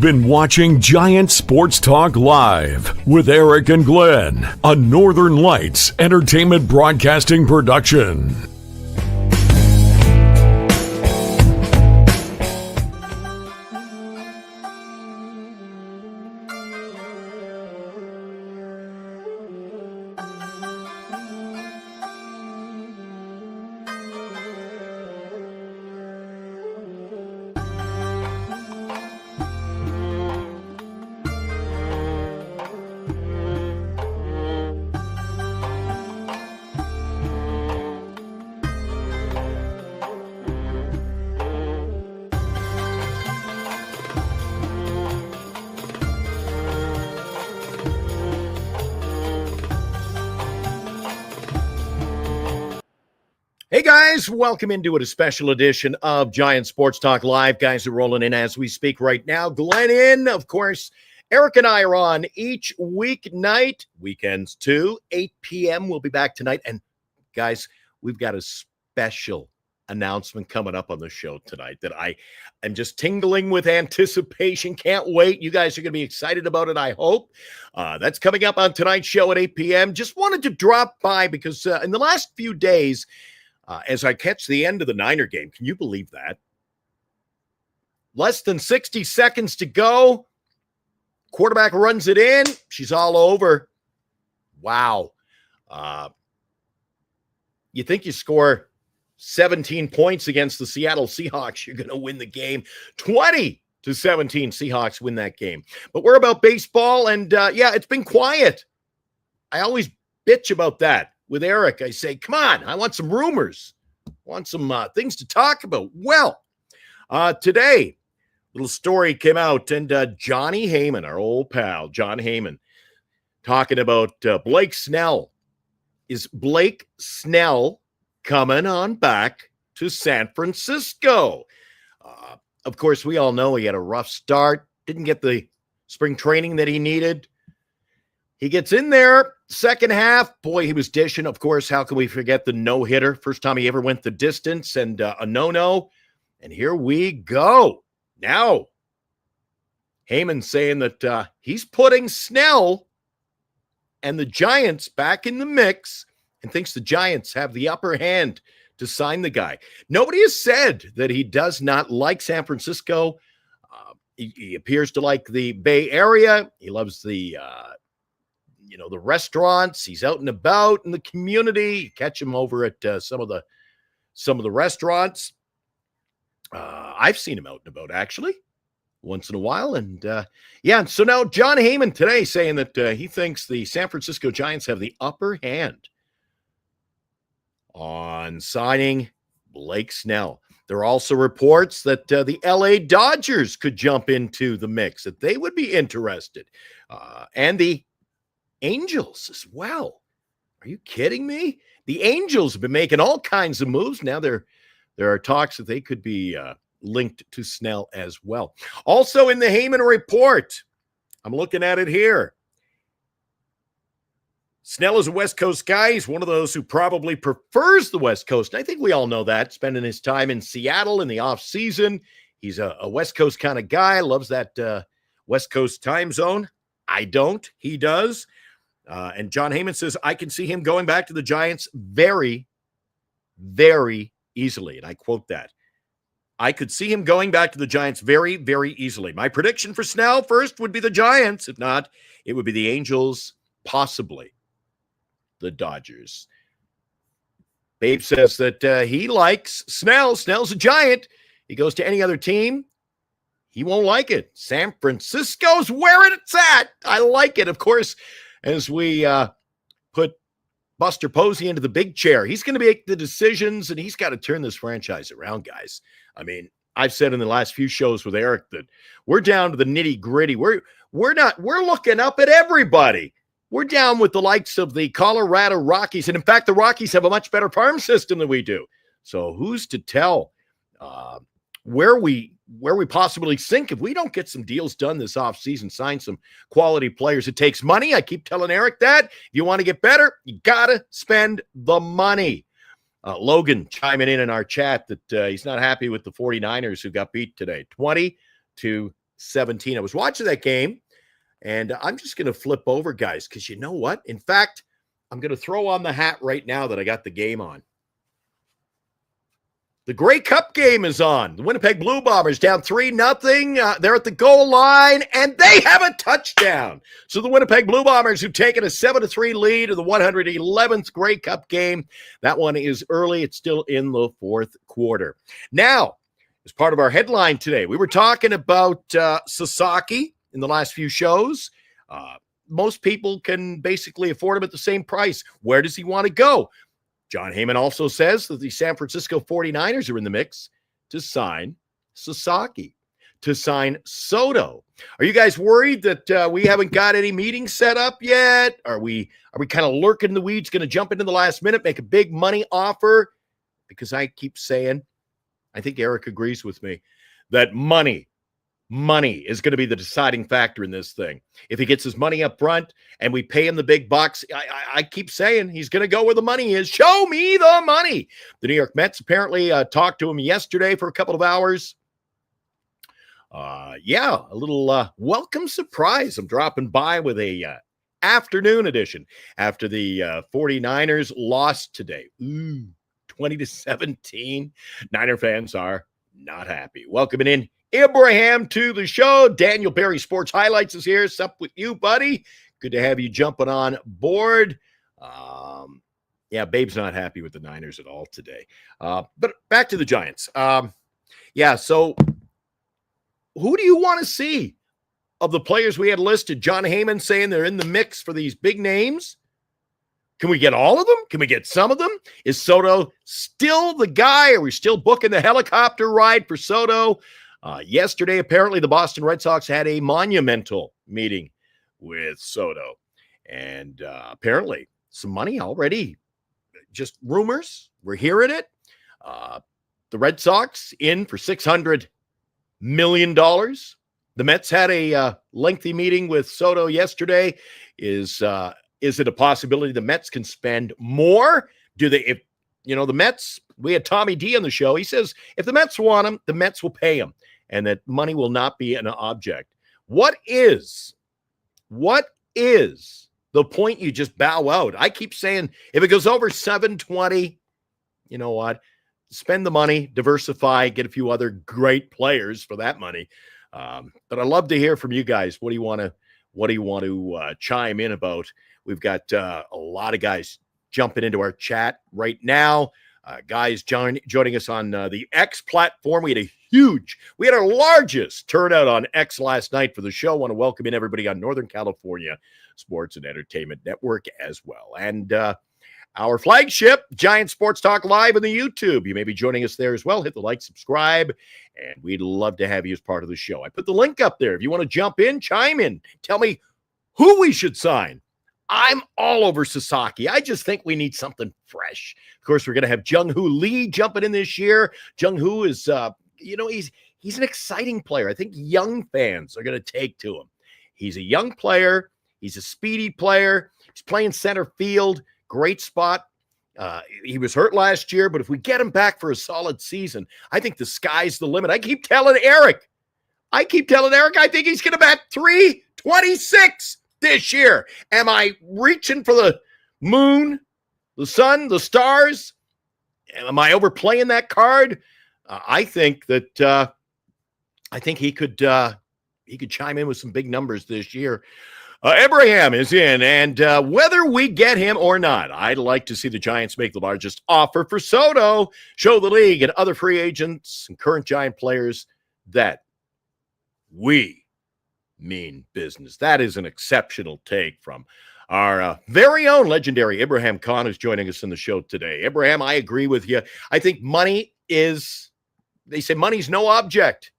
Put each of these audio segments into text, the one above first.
You've been watching Giant Sports Talk Live with Eric and Glenn, a Northern Lights Entertainment Broadcasting production. Hey guys, welcome into a special edition of Giant Sports Talk Live. Guys are rolling in as we speak right now. Glenn in, of course. Eric and I are on each weeknight, weekends too, 8 p.m. We'll be back tonight. And guys, we've got a special announcement coming up on the show tonight that I am just tingling with anticipation. Can't wait. You guys are going to be excited about it, I hope. That's coming up on tonight's show at 8 p.m. Just wanted to drop by because in the last few days, as I catch the end of the Niner game, can you believe that? Less than 60 seconds to go. Quarterback runs it in. She's all over. Wow. You think you score 17 points against the Seattle Seahawks, you're going to win the game. 20-17 Seahawks win that game. But we're about baseball, and it's been quiet. I always bitch about that. With Eric, I say, come on, I want some rumors. I want some things to talk about. Well, today, little story came out, and Johnny Heyman, our old pal, John Heyman, talking about Blake Snell. Is Blake Snell coming on back to San Francisco? Of course, we all know he had a rough start, didn't get the spring training that he needed. He gets in there, second half. Boy, he was dishing. Of course, how can we forget the no-hitter? First time he ever went the distance and a no-no. And here we go. Now, Heyman saying that he's putting Snell and the Giants back in the mix and thinks the Giants have the upper hand to sign the guy. Nobody has said that he does not like San Francisco. He appears to like the Bay Area. He loves the the restaurants. He's out and about in the community. You catch him over at some of the restaurants. I've seen him out and about actually once in a while. And so now John Heyman today saying that he thinks the San Francisco Giants have the upper hand on signing Blake Snell. There are also reports that the LA Dodgers could jump into the mix, that they would be interested. And the Angels as well. Are you kidding me? The Angels have been making all kinds of moves. Now there are talks that they could be linked to Snell as well. Also in the Heyman report, I'm looking at it here. Snell is a West Coast guy. He's one of those who probably prefers the West Coast. And I think we all know that, spending his time in Seattle in the offseason. He's a West Coast kind of guy, loves that West Coast time zone. I don't. He does. And John Heyman says, I can see him going back to the Giants very, very easily. And I quote that. I could see him going back to the Giants very, very easily. My prediction for Snell first would be the Giants. If not, it would be the Angels, possibly the Dodgers. Babe says that he likes Snell. Snell's a Giant. He goes to any other team, he won't like it. San Francisco's where it's at. I like it. Of course, as we put Buster Posey into the big chair, he's going to make the decisions, and he's got to turn this franchise around, guys. I mean, I've said in the last few shows with Eric that we're down to the nitty-gritty. We're looking up at everybody. We're down with the likes of the Colorado Rockies, and in fact, the Rockies have a much better farm system than we do. So who's to tell where we possibly sink if we don't get some deals done this offseason, sign some quality players. It takes money. I keep telling Eric that. If you want to get better, you got to spend the money. Logan chiming in our chat that he's not happy with the 49ers who got beat today, 20-7. 20-17. I was watching that game, and I'm just going to flip over, guys, because you know what? In fact, I'm going to throw on the hat right now that I got the game on. The Grey Cup game is on. The Winnipeg Blue Bombers down 3-0. They're at the goal line, and they have a touchdown. So the Winnipeg Blue Bombers have taken a 7-3 lead in the 111th Grey Cup game. That one is early. It's still in the fourth quarter. Now, as part of our headline today, we were talking about Sasaki in the last few shows. Most people can basically afford him at the same price. Where does he want to go? John Heyman also says that the San Francisco 49ers are in the mix to sign Sasaki, to sign Soto. Are you guys worried that we haven't got any meetings set up yet? Are we kind of lurking in the weeds, going to jump into the last minute, make a big money offer? Because I keep saying, I think Eric agrees with me, that money is going to be the deciding factor in this thing. If he gets his money up front and we pay him the big bucks, I keep saying he's going to go where the money is. Show me the money. The New York Mets apparently talked to him yesterday for a couple of hours. A little welcome surprise. I'm dropping by with a afternoon edition after the 49ers lost today. 20-17. Niner fans are not happy. Welcoming in Abraham to the show. Daniel Berry Sports Highlights is here. What's up with you, buddy? Good to have you jumping on board. Babe's not happy with the Niners at all today. But back to the Giants. So who do you want to see of the players we had listed? John Heyman saying they're in the mix for these big names. Can we get all of them? Can we get some of them? Is Soto still the guy? Are we still booking the helicopter ride for Soto? Yesterday, apparently, the Boston Red Sox had a monumental meeting with Soto. And apparently, some money already. Just rumors. We're hearing it. The Red Sox in for $600 million. The Mets had a lengthy meeting with Soto yesterday. Is it a possibility the Mets can spend more? The Mets, we had Tommy D on the show. He says if the Mets want him, the Mets will pay him, and that money will not be an object. What is the point you just bow out? I keep saying if it goes over 720, you know what? Spend the money, diversify, get a few other great players for that money. But I'd love to hear from you guys. What do you want to chime in about? We've got a lot of guys jumping into our chat right now. Guys joining us on the X platform. We had our largest turnout on X last night for the show. I want to welcome in everybody on Northern California Sports and Entertainment Network as well. And our flagship, Giant Sports Talk Live on the YouTube. You may be joining us there as well. Hit the like, subscribe, and we'd love to have you as part of the show. I put the link up there. If you want to jump in, chime in. Tell me who we should sign. I'm all over Sasaki. I just think we need something fresh. Of course, we're going to have Jung-Hoo Lee jumping in this year. Jung-Hoo is, he's an exciting player. I think young fans are going to take to him. He's a young player. He's a speedy player. He's playing center field. Great spot. He was hurt last year, but if we get him back for a solid season, I think the sky's the limit. I keep telling Eric, I think he's going to bat 326 this year. Am I reaching for the moon, the sun, the stars? Am I overplaying that card? I think he could chime in with some big numbers this year. Abraham is in, and whether we get him or not, I'd like to see the Giants make the largest offer for Soto, show the league and other free agents and current Giant players that we mean business. That is an exceptional take from our very own legendary Abraham Khan, who's joining us in the show today. Abraham, I agree with you. I think they say money's no object.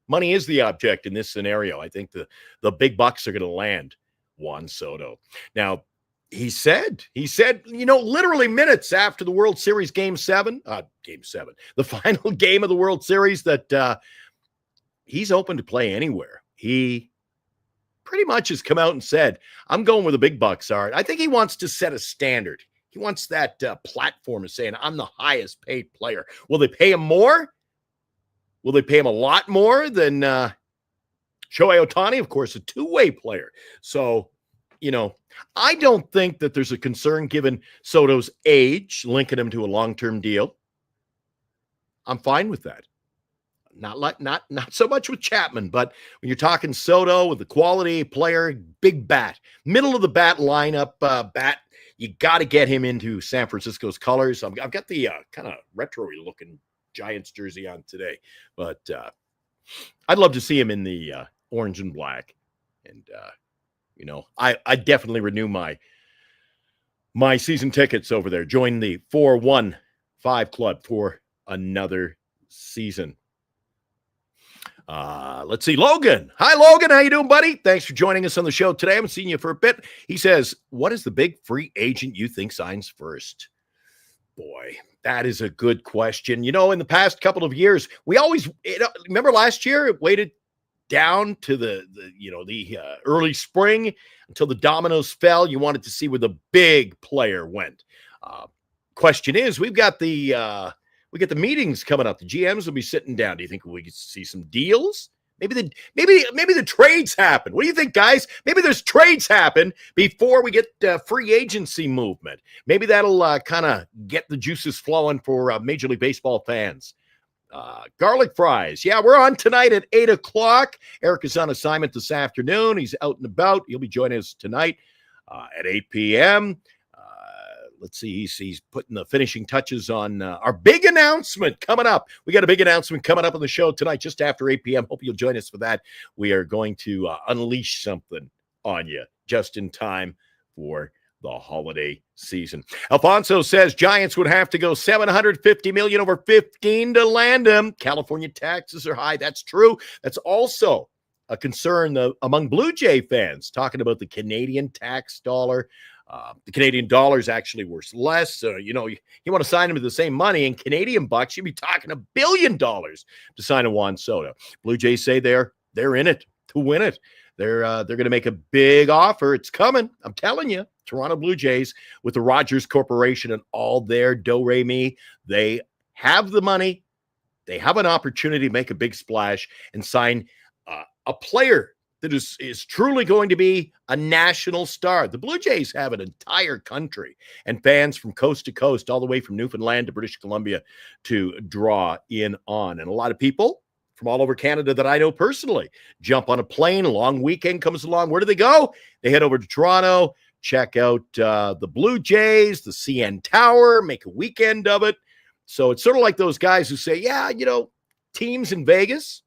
Money is the object in this scenario. I think the big bucks are going to land Juan Soto. Now, he said, literally minutes after the World Series Game 7, the final game of the World Series, that he's open to play anywhere. He pretty much has come out and said, I'm going where the big bucks are. I think he wants to set a standard. He wants that platform of saying, I'm the highest paid player. Will they pay him more? Will they pay him a lot more than Shohei Ohtani, of course, a two-way player. So, I don't think that there's a concern given Soto's age, linking him to a long-term deal. I'm fine with that. Not so much with Chapman, but when you're talking Soto with the quality player, big bat, middle of the bat lineup bat, you got to get him into San Francisco's colors. I've got the kind of retro-y looking Giants jersey on today, but I'd love to see him in the orange and black. And I definitely renew my season tickets over there. Join the 415 club for another season. Let's see. Logan. Hi, Logan. How you doing, buddy? Thanks for joining us on the show today. I haven't seen you for a bit. He says, what is the big free agent you think signs first? Boy, that is a good question. In the past couple of years, we always remember last year it waited down to the early spring until the dominoes fell. You wanted to see where the big player went. Question is, we get the meetings coming up. The GMs will be sitting down. Do you think we could see some deals? Maybe the trades happen. What do you think, guys? Maybe there's trades happen before we get free agency movement. Maybe that'll kind of get the juices flowing for Major League Baseball fans. Garlic fries. Yeah, we're on tonight at 8 o'clock. Eric is on assignment this afternoon. He's out and about. He'll be joining us tonight at 8 p.m. Let's see, he's putting the finishing touches on our big announcement coming up. We got a big announcement coming up on the show tonight, just after 8 p.m. Hope you'll join us for that. We are going to unleash something on you just in time for the holiday season. Alfonso says Giants would have to go $750 million over 15 to land him. California taxes are high. That's true. That's also a concern among Blue Jay fans, talking about the Canadian tax dollar. The Canadian dollar is actually worth less. So, you want to sign him to the same money in Canadian bucks, you'd be talking $1 billion to sign a Juan Soto. Blue Jays say they're in it to win it. They're going to make a big offer. It's coming. I'm telling you, Toronto Blue Jays with the Rogers Corporation and all their do-re-mi, they have the money. They have an opportunity to make a big splash and sign a player that is truly going to be a national star. The Blue Jays have an entire country and fans from coast to coast, all the way from Newfoundland to British Columbia, to draw in on. And a lot of people from all over Canada that I know personally jump on a plane. A long weekend comes along. Where do they go? They head over to Toronto, check out the Blue Jays, the CN Tower, make a weekend of it. So it's sort of like those guys who say, yeah, teams in Vegas,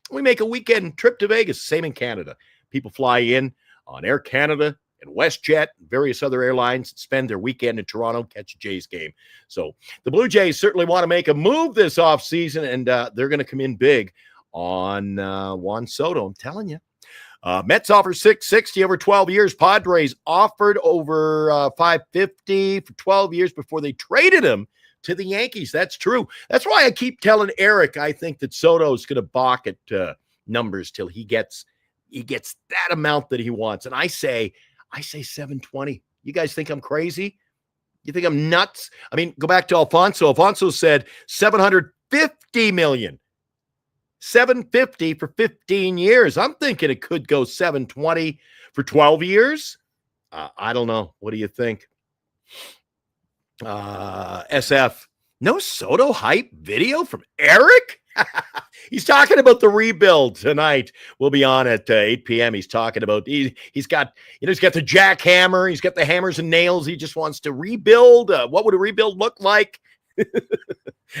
we make a weekend trip to Vegas. Same in Canada. People fly in on Air Canada and WestJet and various other airlines, spend their weekend in Toronto, catch a Jays game. So the Blue Jays certainly want to make a move this offseason, and they're going to come in big on Juan Soto. I'm telling you. Mets offer $660 over 12 years. Padres offered over $550 for 12 years before they traded him to the Yankees. That's true. That's why I keep telling Eric I think that Soto is going to balk at numbers till he gets that amount that he wants. And I say 720. You guys think I'm crazy? You think I'm nuts? I mean, go back to Alfonso. Alfonso said $750 million. $750 for 15 years. I'm thinking it could go $720 for 12 years. I don't know. What do you think? SF, no Soto hype video from Eric? He's talking about the rebuild tonight. We'll be on at 8 p.m. He's talking about he's got the jackhammer. He's got the hammers and nails. He just wants to rebuild. What would a rebuild look like?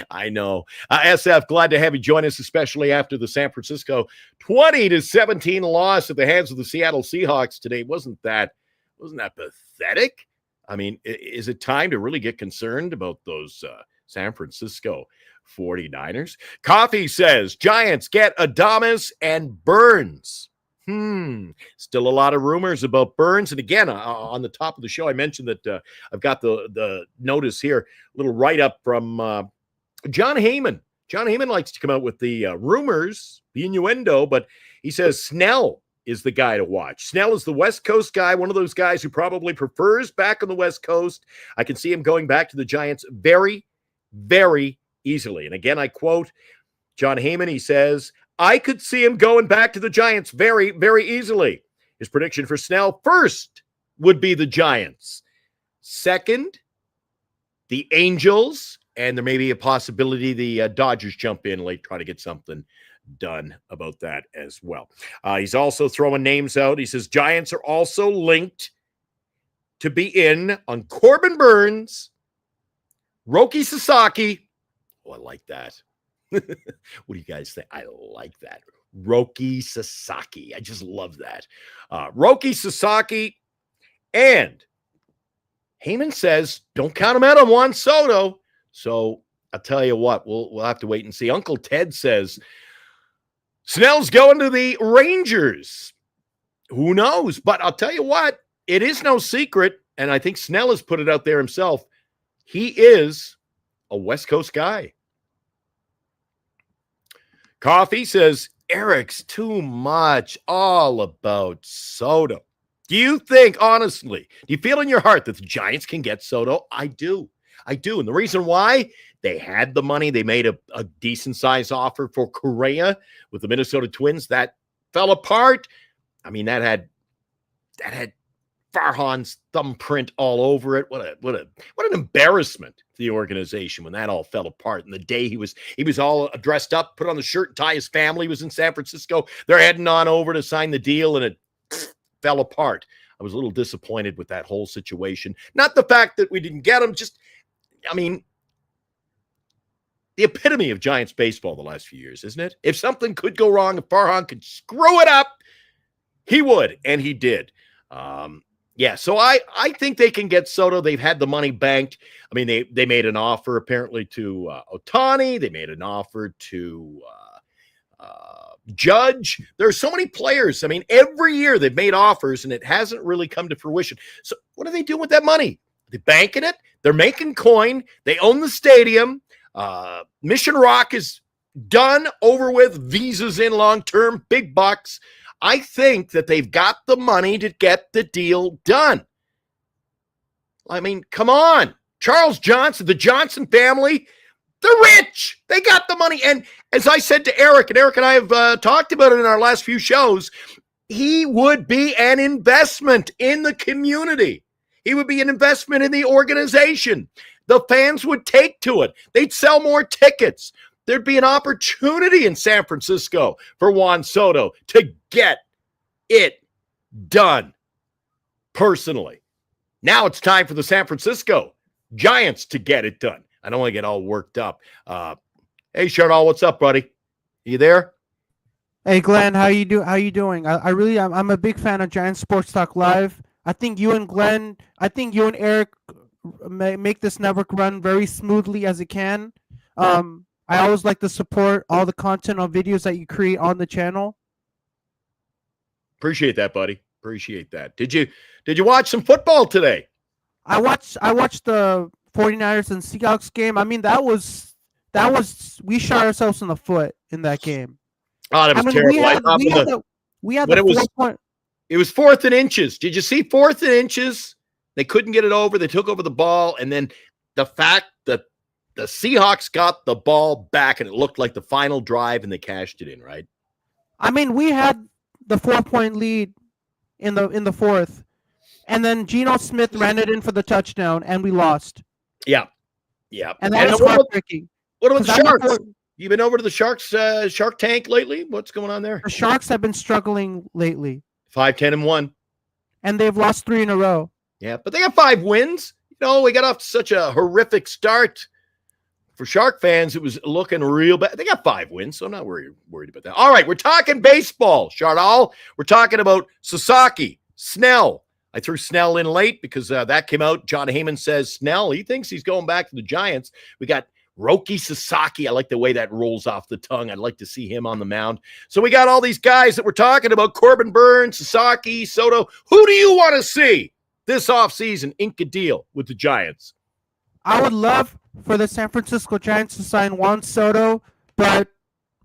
I know. SF, glad to have you join us, especially after the San Francisco 20-17 loss at the hands of the Seattle Seahawks today. Wasn't that pathetic? I mean, is it time to really get concerned about those San Francisco 49ers? Coffee says Giants get Adames and Burns. Still a lot of rumors about Burns. And again, on the top of the show, I mentioned that I've got the notice here, a little write-up from John Heyman. John Heyman likes to come out with the rumors, the innuendo, but he says Snell is the guy to watch. Snell is the West Coast guy, one of those guys who probably prefers back on the West Coast. I can see him going back to the Giants very, very easily. And again, I quote John Heyman. He says, I could see him going back to the Giants very, very easily. His prediction for Snell, first would be the Giants. Second, the Angels, and there may be a possibility the Dodgers jump in late, try to get something done about that as well. He's also throwing names out. He says Giants are also linked to be in on Corbin Burns, Roki Sasaki. Oh, I like that. What do you guys think? I like that. Roki Sasaki. I just love that. Roki Sasaki, and Heyman says, don't count him out on Juan Soto. So I'll tell you what, we'll have to wait and see. Uncle Ted says Snell's going to the Rangers. Who knows? But I'll tell you what, it is no secret, and I think Snell has put it out there himself. He is a West Coast guy. Coffee says, Eric's too much all about Soto. Do you think, honestly, do you feel in your heart that the Giants can get Soto? I do. And the reason why, they had the money. They made a decent-sized offer for Correa with the Minnesota Twins. That fell apart. I mean, that had Farhan's thumbprint all over it. What an embarrassment to the organization when that all fell apart. And the day he was all dressed up, put on the shirt and tie. His family was in San Francisco. They're heading on over to sign the deal, and it fell apart. I was a little disappointed with that whole situation. Not the fact that we didn't get him, just, I mean, the epitome of Giants baseball the last few years, isn't it? If something could go wrong, if Farhan could screw it up, he would, and he did. So I think they can get Soto. They've had the money banked. I mean, they made an offer apparently to Ohtani. They made an offer to Judge. There are so many players. I mean, every year they've made offers, and it hasn't really come to fruition. So what are they doing with that money? They're banking it. They're making coin. They own the stadium. Mission Rock is done, over with. Visas in long-term, big bucks. I think that they've got the money to get the deal done. I mean, come on. Charles Johnson, the Johnson family, they're rich. They got the money. And as I said to Eric, and Eric and I have talked about it in our last few shows, he would be an investment in the community. He would be an investment in the organization. The fans would take to it. They'd sell more tickets. There'd be an opportunity in San Francisco for Juan Soto to get it done personally. Now it's time for the San Francisco Giants to get it done. I don't want to get all worked up. Hey, Charnal, what's up, buddy? You there? Hey, Glenn, how you doing? I'm a big fan of Giants Sports Talk Live. I think you and Eric make this network run very smoothly as it can. I always like to support all the content on videos that you create on the channel. Appreciate that, buddy. Appreciate that. Did you watch some football today? I watched the 49ers and Seahawks game. I mean, that was we shot ourselves in the foot in that game. Oh, that was terrible. It was 4th and inches. Did you see 4th and inches? They couldn't get it over. They took over the ball, and then the fact that the Seahawks got the ball back, and it looked like the final drive, and they cashed it in, right? I mean, we had the 4-point lead in the fourth, and then Geno Smith ran it in for the touchdown, and we lost. Yeah. And that was heartbreaking. What about the Sharks? You been over to the Sharks Shark Tank lately? What's going on there? The Sharks have been struggling lately. 5-10-1. And they've lost 3 in a row. Yeah, but they got 5 wins. You know, we got off to such a horrific start. For Shark fans, it was looking real bad. They got 5 wins, so I'm not worried about that. All right, we're talking baseball, Chardal. We're talking about Sasaki, Snell. I threw Snell in late because that came out. John Heyman says Snell, he thinks he's going back to the Giants. We got Roki Sasaki. I like the way that rolls off the tongue. I'd like to see him on the mound. So we got all these guys that we're talking about, Corbin Burns, Sasaki, Soto. Who do you want to see this offseason ink a deal with the Giants? I would love for the San Francisco Giants to sign Juan Soto, but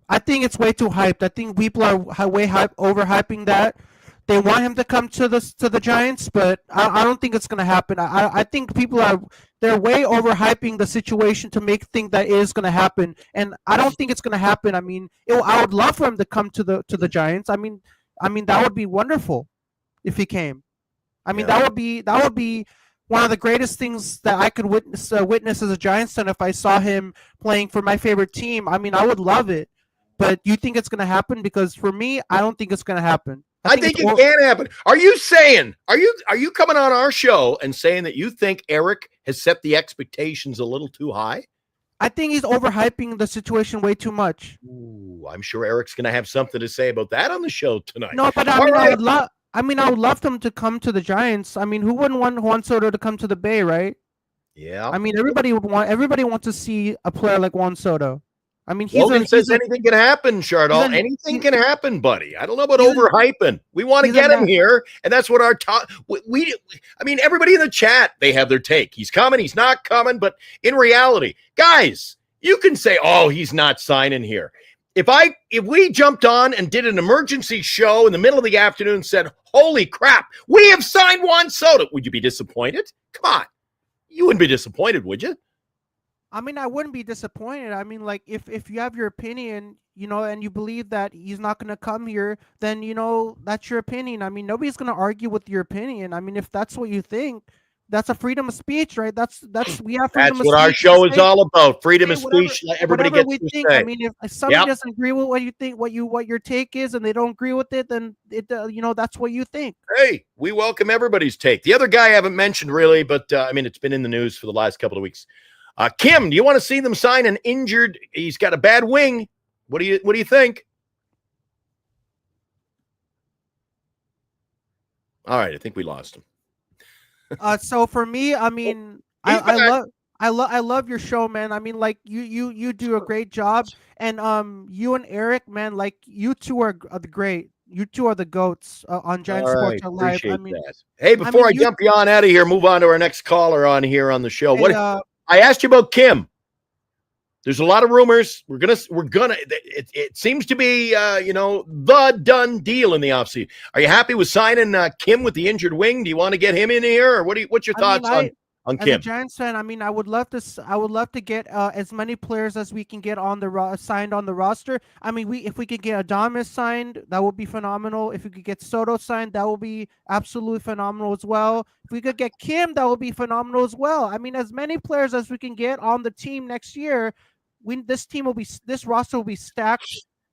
I think it's way too hyped. I think people are way overhyping that. they want him to come to the Giants, but I don't think it's going to happen. I think they're way overhyping the situation to make think that it is going to happen, and I don't think it's going to happen. I mean, I would love for him to come to the Giants. I mean that would be wonderful if he came. I mean that would be one of the greatest things that I could witness as a Giants fan if I saw him playing for my favorite team. I mean, I would love it. But you think it's going to happen? Because for me, I don't think it's going to happen. I think it can happen. Are you coming on our show and saying that you think Eric has set the expectations a little too high? I think he's overhyping the situation way too much. Ooh, I'm sure Eric's going to have something to say about that on the show tonight. No, but I would love him to come to the Giants. I mean, who wouldn't want Juan Soto to come to the Bay, right? Yeah. I mean, everybody wants to see a player like Juan Soto. I mean, anything can happen, Chardol. Anything can happen, buddy. I don't know about overhyping. We want to get him here, and that's what our talk. I mean, everybody in the chat, they have their take. He's coming. He's not coming. But in reality, guys, you can say, "Oh, he's not signing here." If we jumped on and did an emergency show in the middle of the afternoon and said, "Holy crap, we have signed Juan Soto," would you be disappointed? Come on, you wouldn't be disappointed, would you? I mean, I wouldn't be disappointed. I mean, like, if you have your opinion, and you believe that he's not going to come here, then, that's your opinion. I mean, nobody's going to argue with your opinion. I mean, if that's what you think, that's a freedom of speech, right? We have freedom of speech. That's what our show is all about. Freedom of speech. Everybody gets to say. I mean, if somebody doesn't agree with what you think, what your take is, and they don't agree with it, then that's what you think. Hey, we welcome everybody's take. The other guy I haven't mentioned really, but I mean, it's been in the news for the last couple of weeks. Kim, do you want to see them sign an injured? He's got a bad wing. What do you think? All right, I think we lost him. So for me, I mean, I love your show, man. I mean, like you do a great job, and you and Eric, man, like you two are the great. You two are the GOATs on Giant Sports Live. I mean, that. Hey, before I jump you on out of here, move on to our next caller on here on the show. What? I asked you about Kim. There's a lot of rumors. We're gonna. It seems to be, the done deal in the offseason. Are you happy with signing Kim with the injured wing? Do you want to get him in here, or what's your thoughts on Kim? As a Giants fan, I mean, I would love to get as many players as we can get on the signed on the roster. I mean, if we could get Adames signed, that would be phenomenal. If we could get Soto signed, that would be absolutely phenomenal as well. If we could get Kim, that would be phenomenal as well. I mean, as many players as we can get on the team next year, this roster will be stacked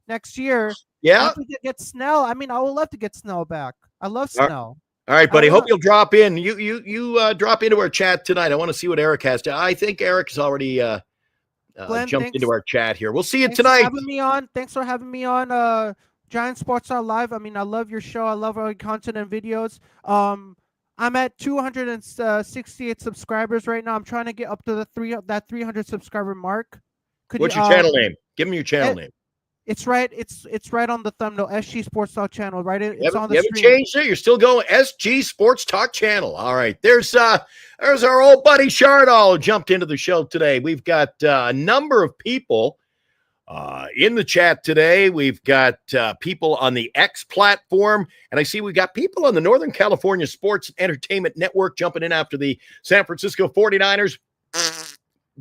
next year. Yeah. If we could get Snell, I mean, I would love to get Snell back. I love Snell. All right, buddy. Hope you'll drop in. You drop into our chat tonight. I want to see what Eric has to. I think Eric has already jumped into our chat here. We'll see you tonight. Thanks for having me on Giant Sports Live. I mean, I love your show. I love our content and videos. I'm at 268 subscribers right now. I'm trying to get up to that 300 subscriber mark. What's your channel name? Give me your channel name. It's right. It's right on the thumbnail. SG Sports Talk channel. Right. It's on the screen. You haven't changed it. You're still going SG Sports Talk channel. All right. There's our old buddy Chardol who jumped into the show today. We've got a number of people in the chat today. We've got people on the X platform, and I see we've got people on the Northern California Sports Entertainment Network jumping in after the San Francisco 49ers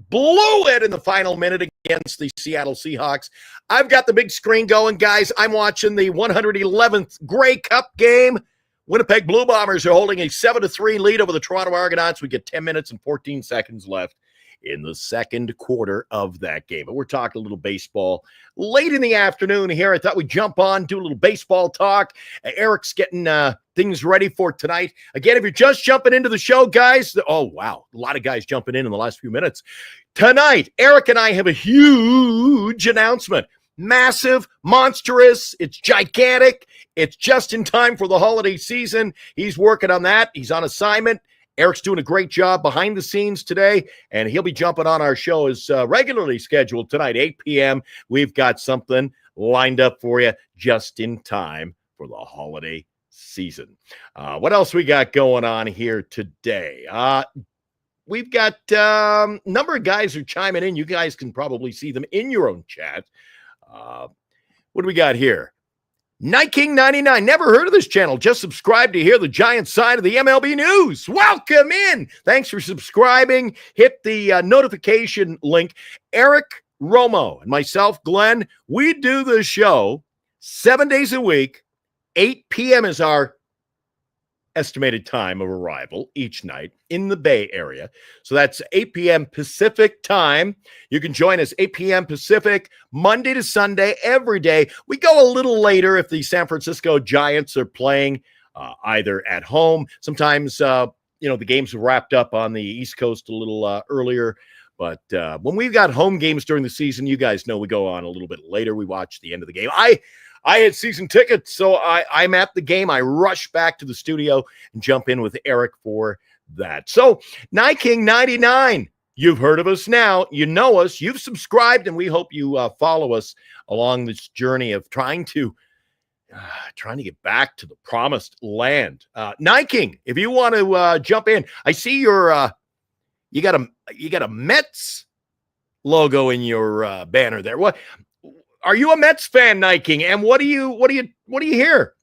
blew it in the final minute against the Seattle Seahawks. I've got the big screen going, guys. I'm watching the 111th Grey Cup game. Winnipeg Blue Bombers are holding a 7-3 lead over the Toronto Argonauts. We get 10 minutes and 14 seconds left in the second quarter of that game. But we're talking a little baseball late in the afternoon here. I thought we'd jump on, do a little baseball talk. Eric's getting things ready for tonight. Again, if you're just jumping into the show, guys, oh, wow, a lot of guys jumping in the last few minutes. Tonight, Eric and I have a huge announcement. Massive, monstrous, it's gigantic. It's just in time for the holiday season. He's working on that. He's on assignment. Eric's doing a great job behind the scenes today, and he'll be jumping on our show as regularly scheduled tonight, 8 p.m. We've got something lined up for you just in time for the holiday season. What else we got going on here today? We've got a number of guys who are chiming in. You guys can probably see them in your own chat. What do we got here? Night King 99. Never heard of this channel. Just subscribe to hear the Giants side of the MLB news. Welcome in. Thanks for subscribing. Hit the notification link. Eric Romo and myself, Glenn, we do the show 7 days a week. 8 p.m. is our estimated time of arrival each night in the Bay Area. So that's 8 p.m. Pacific time. You can join us 8 p.m. Pacific, Monday to Sunday, every day. We go a little later if the San Francisco Giants are playing either at home. Sometimes, the games are wrapped up on the East Coast a little earlier. But when we've got home games during the season, you guys know we go on a little bit later. We watch the end of the game. I had season tickets, so I'm at the game. I rush back to the studio and jump in with Eric for that. So, Night King 99, you've heard of us now. You know us. You've subscribed, and we hope you follow us along this journey of trying to get back to the promised land. Night King, if you want to jump in, I see your you got a Mets logo in your banner there. What? Are you a Mets fan, Night King? And what do you hear?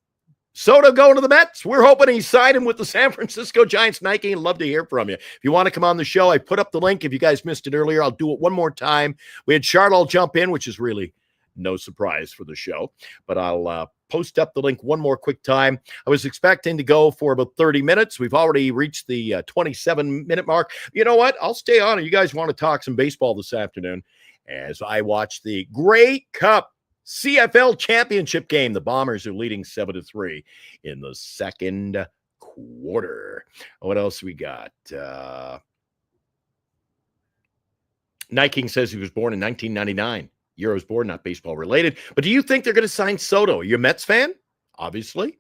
Soto going to the Mets? We're hoping he's signing with the San Francisco Giants. Night King, I'd love to hear from you. If you want to come on the show, I put up the link. If you guys missed it earlier, I'll do it one more time. We had Charlotte jump in, which is really no surprise for the show, but I'll post up the link one more quick time. I was expecting to go for about 30 minutes. We've already reached the 27-minute mark. You know what? I'll stay on. You guys want to talk some baseball this afternoon as I watch the Grey Cup CFL championship game. The Bombers are leading 7-3 in the second quarter. What else we got? Night King says he was born in 1999. Year I was born, not baseball related. But do you think they're going to sign Soto? Are you a Mets fan? Obviously.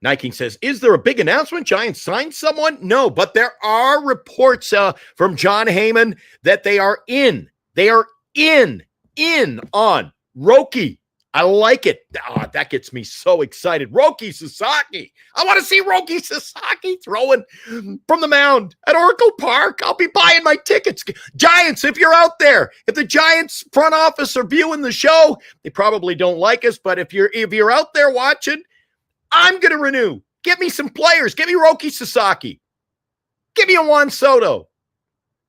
Night King says, is there a big announcement? Giants signed someone? No, but there are reports from John Heyman that they are in. They are in on Roki. I like it. That gets me so excited. Roki Sasaki. I want to see Roki Sasaki throwing from the mound at Oracle Park. I'll be buying my tickets. Giants, if you're out there, if the Giants front office are viewing the show, they probably don't like us, but if you're out there watching, I'm going to renew. Give me some players. Give me Roki Sasaki. Give me a Juan Soto.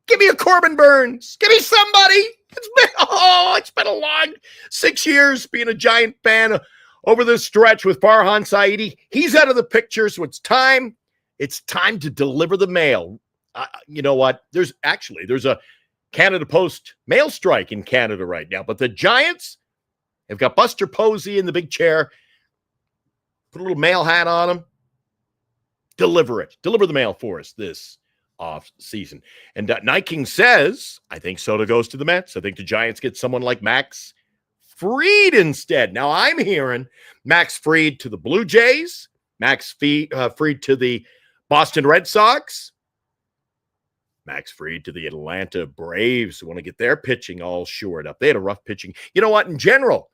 Give me a Corbin Burns. Give me somebody. It's been a long 6 years being a Giant fan over this stretch with Farhan Saidi. He's out of the picture, so it's time. It's time to deliver the mail. You know what? There's a Canada Post mail strike in Canada right now, but the Giants have got Buster Posey in the big chair. Put a little mail hat on him. Deliver it. Deliver the mail for us this off season. And Night King says, I think Soto goes to the Mets. I think the Giants get someone like Max Fried instead. Now I'm hearing Max Fried to the Blue Jays, Max Fried to the Boston Red Sox, Max Fried to the Atlanta Braves who want to get their pitching all shored up. They had a rough pitching. You know what? In general,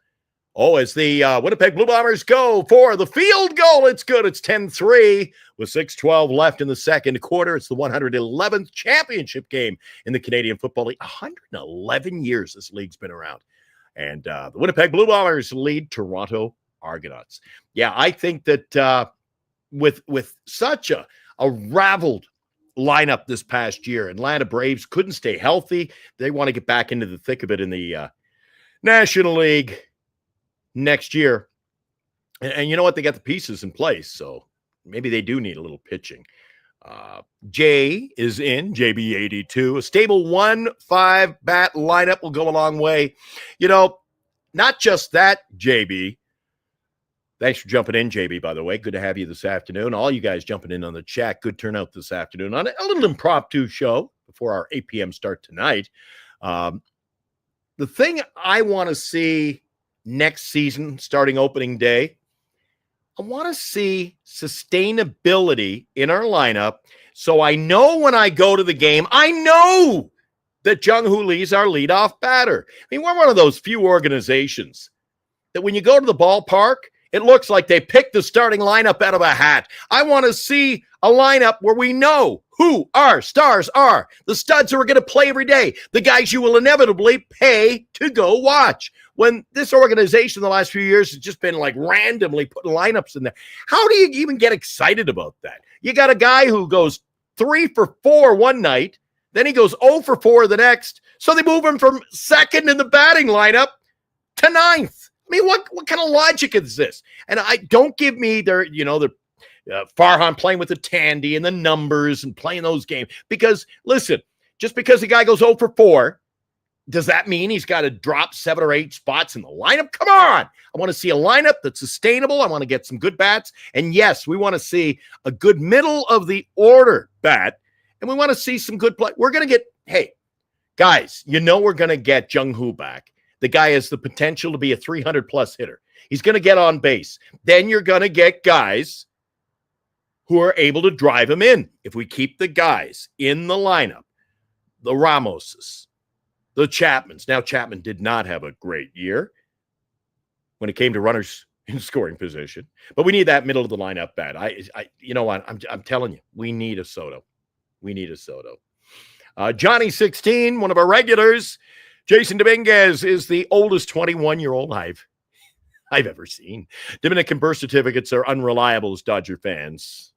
as the Winnipeg Blue Bombers go for the field goal, it's good. It's 10-3 with 6:12 left in the second quarter. It's the 111th championship game in the Canadian Football League. 111 years this league's been around. And the Winnipeg Blue Bombers lead Toronto Argonauts. Yeah, I think that with such a raveled lineup this past year, Atlanta Braves couldn't stay healthy. They want to get back into the thick of it in the National League next year. And you know what? They got the pieces in place, so maybe they do need a little pitching. Jay is in, JB82. A stable 1-5 bat lineup will go a long way. You know, not just that, JB. Thanks for jumping in, JB, by the way. Good to have you this afternoon. All you guys jumping in on the chat. Good turnout this afternoon on a little impromptu show before our 8 p.m. start tonight. The thing I want to see next season, starting opening day, I want to see sustainability in our lineup. So I know when I go to the game, I know that Jung-Hoo Lee is our leadoff batter. I mean, we're one of those few organizations that when you go to the ballpark, it looks like they picked the starting lineup out of a hat. I want to see a lineup where we know who our stars are, the studs who are going to play every day, the guys you will inevitably pay to go watch. When this organization the last few years has just been like randomly putting lineups in there, how do you even get excited about that? You got a guy who goes 3 for 4 one night, then he goes 0 for 4 the next, so they move him from second in the batting lineup to ninth. I mean, what kind of logic is this? And I don't give me their Farhan playing with the Tandy and the numbers and playing those games. Because, listen, just because the guy goes 0 for 4, does that mean he's got to drop 7 or 8 spots in the lineup? Come on. I want to see a lineup that's sustainable. I want to get some good bats. And yes, we want to see a good middle of the order bat. And we want to see some good play. We're going to get, hey, guys, we're going to get Jung Hoo back. The guy has the potential to be a 300-plus hitter. He's going to get on base. Then you're going to get guys who are able to drive him in. If we keep the guys in the lineup, the Ramoses, the Chapmans. Now, Chapman did not have a great year when it came to runners in scoring position, but we need that middle of the lineup bat. I'm telling you, we need a Soto. We need a Soto. Johnny 16, one of our regulars. Jason Dominguez is the oldest 21-year-old I've ever seen. Dominican birth certificates are unreliable as Dodger fans.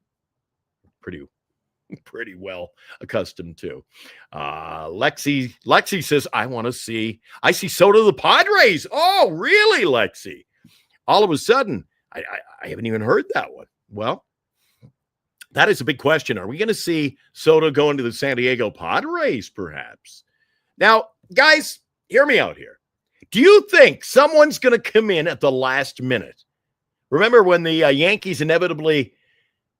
Pretty well accustomed to. Lexi says, I see Soto the Padres. Oh, really, Lexi? All of a sudden, I haven't even heard that one. Well, that is a big question. Are we going to see Soto go into the San Diego Padres, perhaps? Now, guys, hear me out here. Do you think someone's going to come in at the last minute? Remember when the Yankees inevitably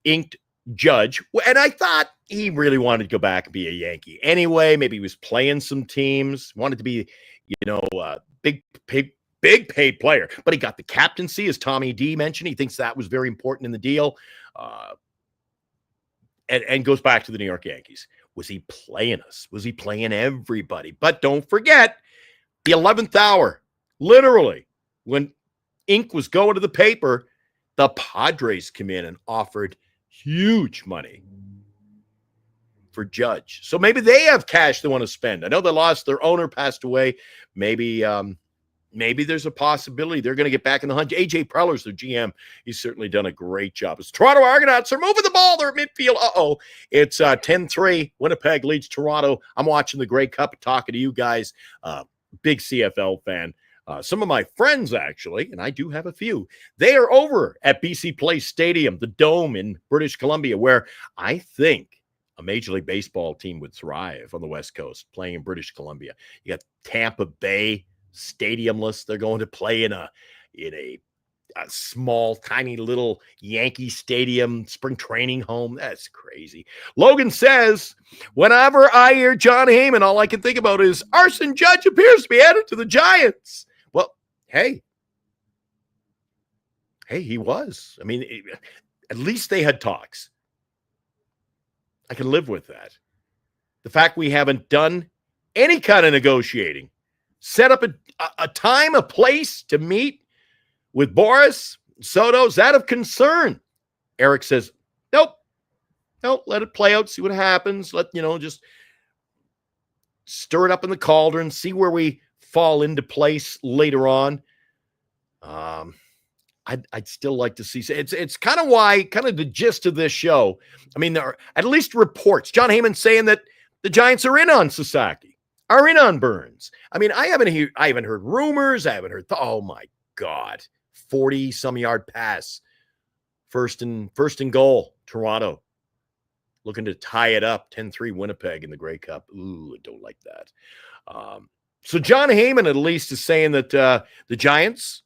inked Judge, and I thought he really wanted to go back and be a Yankee anyway. Maybe he was playing some teams, wanted to be, big paid player, but he got the captaincy, as Tommy D mentioned. He thinks that was very important in the deal, and goes back to the New York Yankees. Was he playing us? Was he playing everybody? But don't forget, the 11th hour, literally, when ink was going to the paper, the Padres come in and offered huge money for Judge. So maybe they have cash they want to spend. I know they lost their owner, passed away. Maybe there's a possibility they're going to get back in the hunt. AJ Preller's their GM. He's certainly done a great job. As Toronto Argonauts are moving the ball. They're at midfield. It's 10-3. Winnipeg leads Toronto. I'm watching the Grey Cup, talking to you guys. Big CFL fan. Some of my friends, actually, and I do have a few, they are over at BC Place Stadium, the Dome in British Columbia, where I think a Major League Baseball team would thrive on the West Coast, playing in British Columbia. You got Tampa Bay, stadiumless. They're going to play in a small, tiny little Yankee stadium, spring training home. That's crazy. Logan says, whenever I hear John Heyman, all I can think about is Arson Judge appears to be headed to the Giants. Well, hey, he was. I mean, at least they had talks. I can live with that. The fact we haven't done any kind of negotiating, set up a time, a place to meet with Boris, Soto, is that of concern? Eric says, nope, let it play out, see what happens. Just stir it up in the cauldron, see where we fall into place later on. I'd still like to see. It's kind of the gist of this show. I mean, there are at least reports. John Heyman saying that the Giants are in on Sasaki, are in on Burns. I mean, I haven't heard rumors. I haven't heard. Oh my God, 40-some yard pass, first and goal, Toronto, looking to tie it up, 10-3 Winnipeg in the Grey Cup. Ooh, I don't like that. So John Heyman at least is saying that the Giants,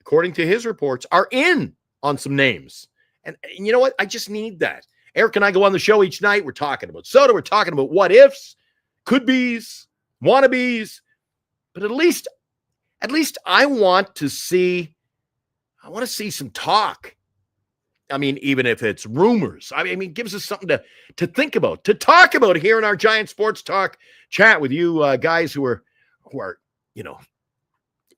according to his reports, are in on some names. And you know what? I just need that. Eric and I go on the show each night. We're talking about Soto. We're talking about what ifs, could be's, wannabes. But at least I want to see some talk. I mean, even if it's rumors. I mean, it gives us something to think about, to talk about here in our Giant Sports Talk chat with you guys who are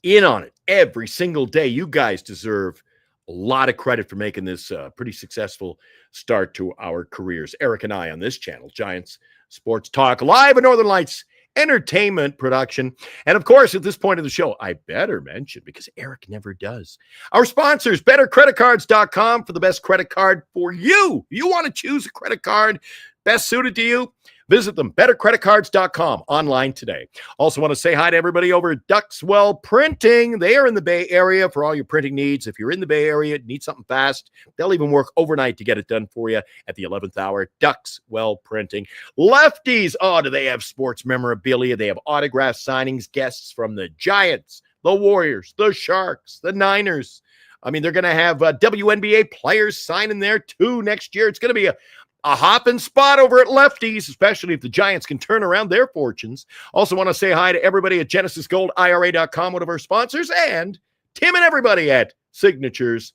in on it every single day. You guys deserve a lot of credit for making this pretty successful start to our careers. Eric and I on this channel, Giants Sports Talk Live, a Northern Lights entertainment production. And of course, at this point of the show, I better mention, because Eric never does, our sponsors, bettercreditcards.com, for the best credit card for you. You want to choose a credit card best suited to you? Visit them, bettercreditcards.com, online today. Also want to say hi to everybody over at Duxwell Printing. They are in the Bay Area for all your printing needs. If you're in the Bay Area, need something fast, they'll even work overnight to get it done for you at the 11th hour. Duxwell Printing. Lefties, oh, do they have sports memorabilia? They have autograph signings, guests from the Giants, the Warriors, the Sharks, the Niners. I mean, they're going to have WNBA players signing there too next year. It's going to be a hopping spot over at Lefties, especially if the Giants can turn around their fortunes. Also want to say hi to everybody at GenesisGoldIRA.com, one of our sponsors, and Tim and everybody at Signatures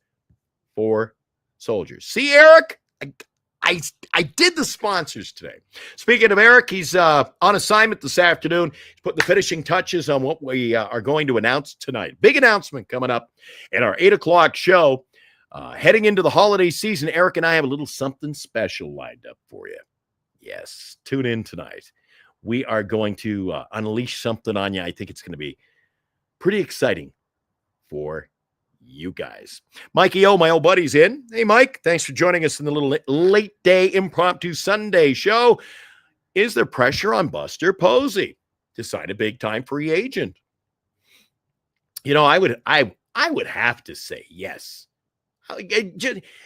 for Soldiers. See, Eric, I did the sponsors today. Speaking of Eric, he's on assignment this afternoon. He's putting the finishing touches on what we are going to announce tonight. Big announcement coming up in our 8 o'clock show. Heading into the holiday season, Eric and I have a little something special lined up for you. Yes, tune in tonight. We are going to unleash something on you. I think it's going to be pretty exciting for you guys. Mikey O, my old buddy's in. Hey, Mike, thanks for joining us in the little late day impromptu Sunday show. Is there pressure on Buster Posey to sign a big time free agent? You know, I would have to say yes.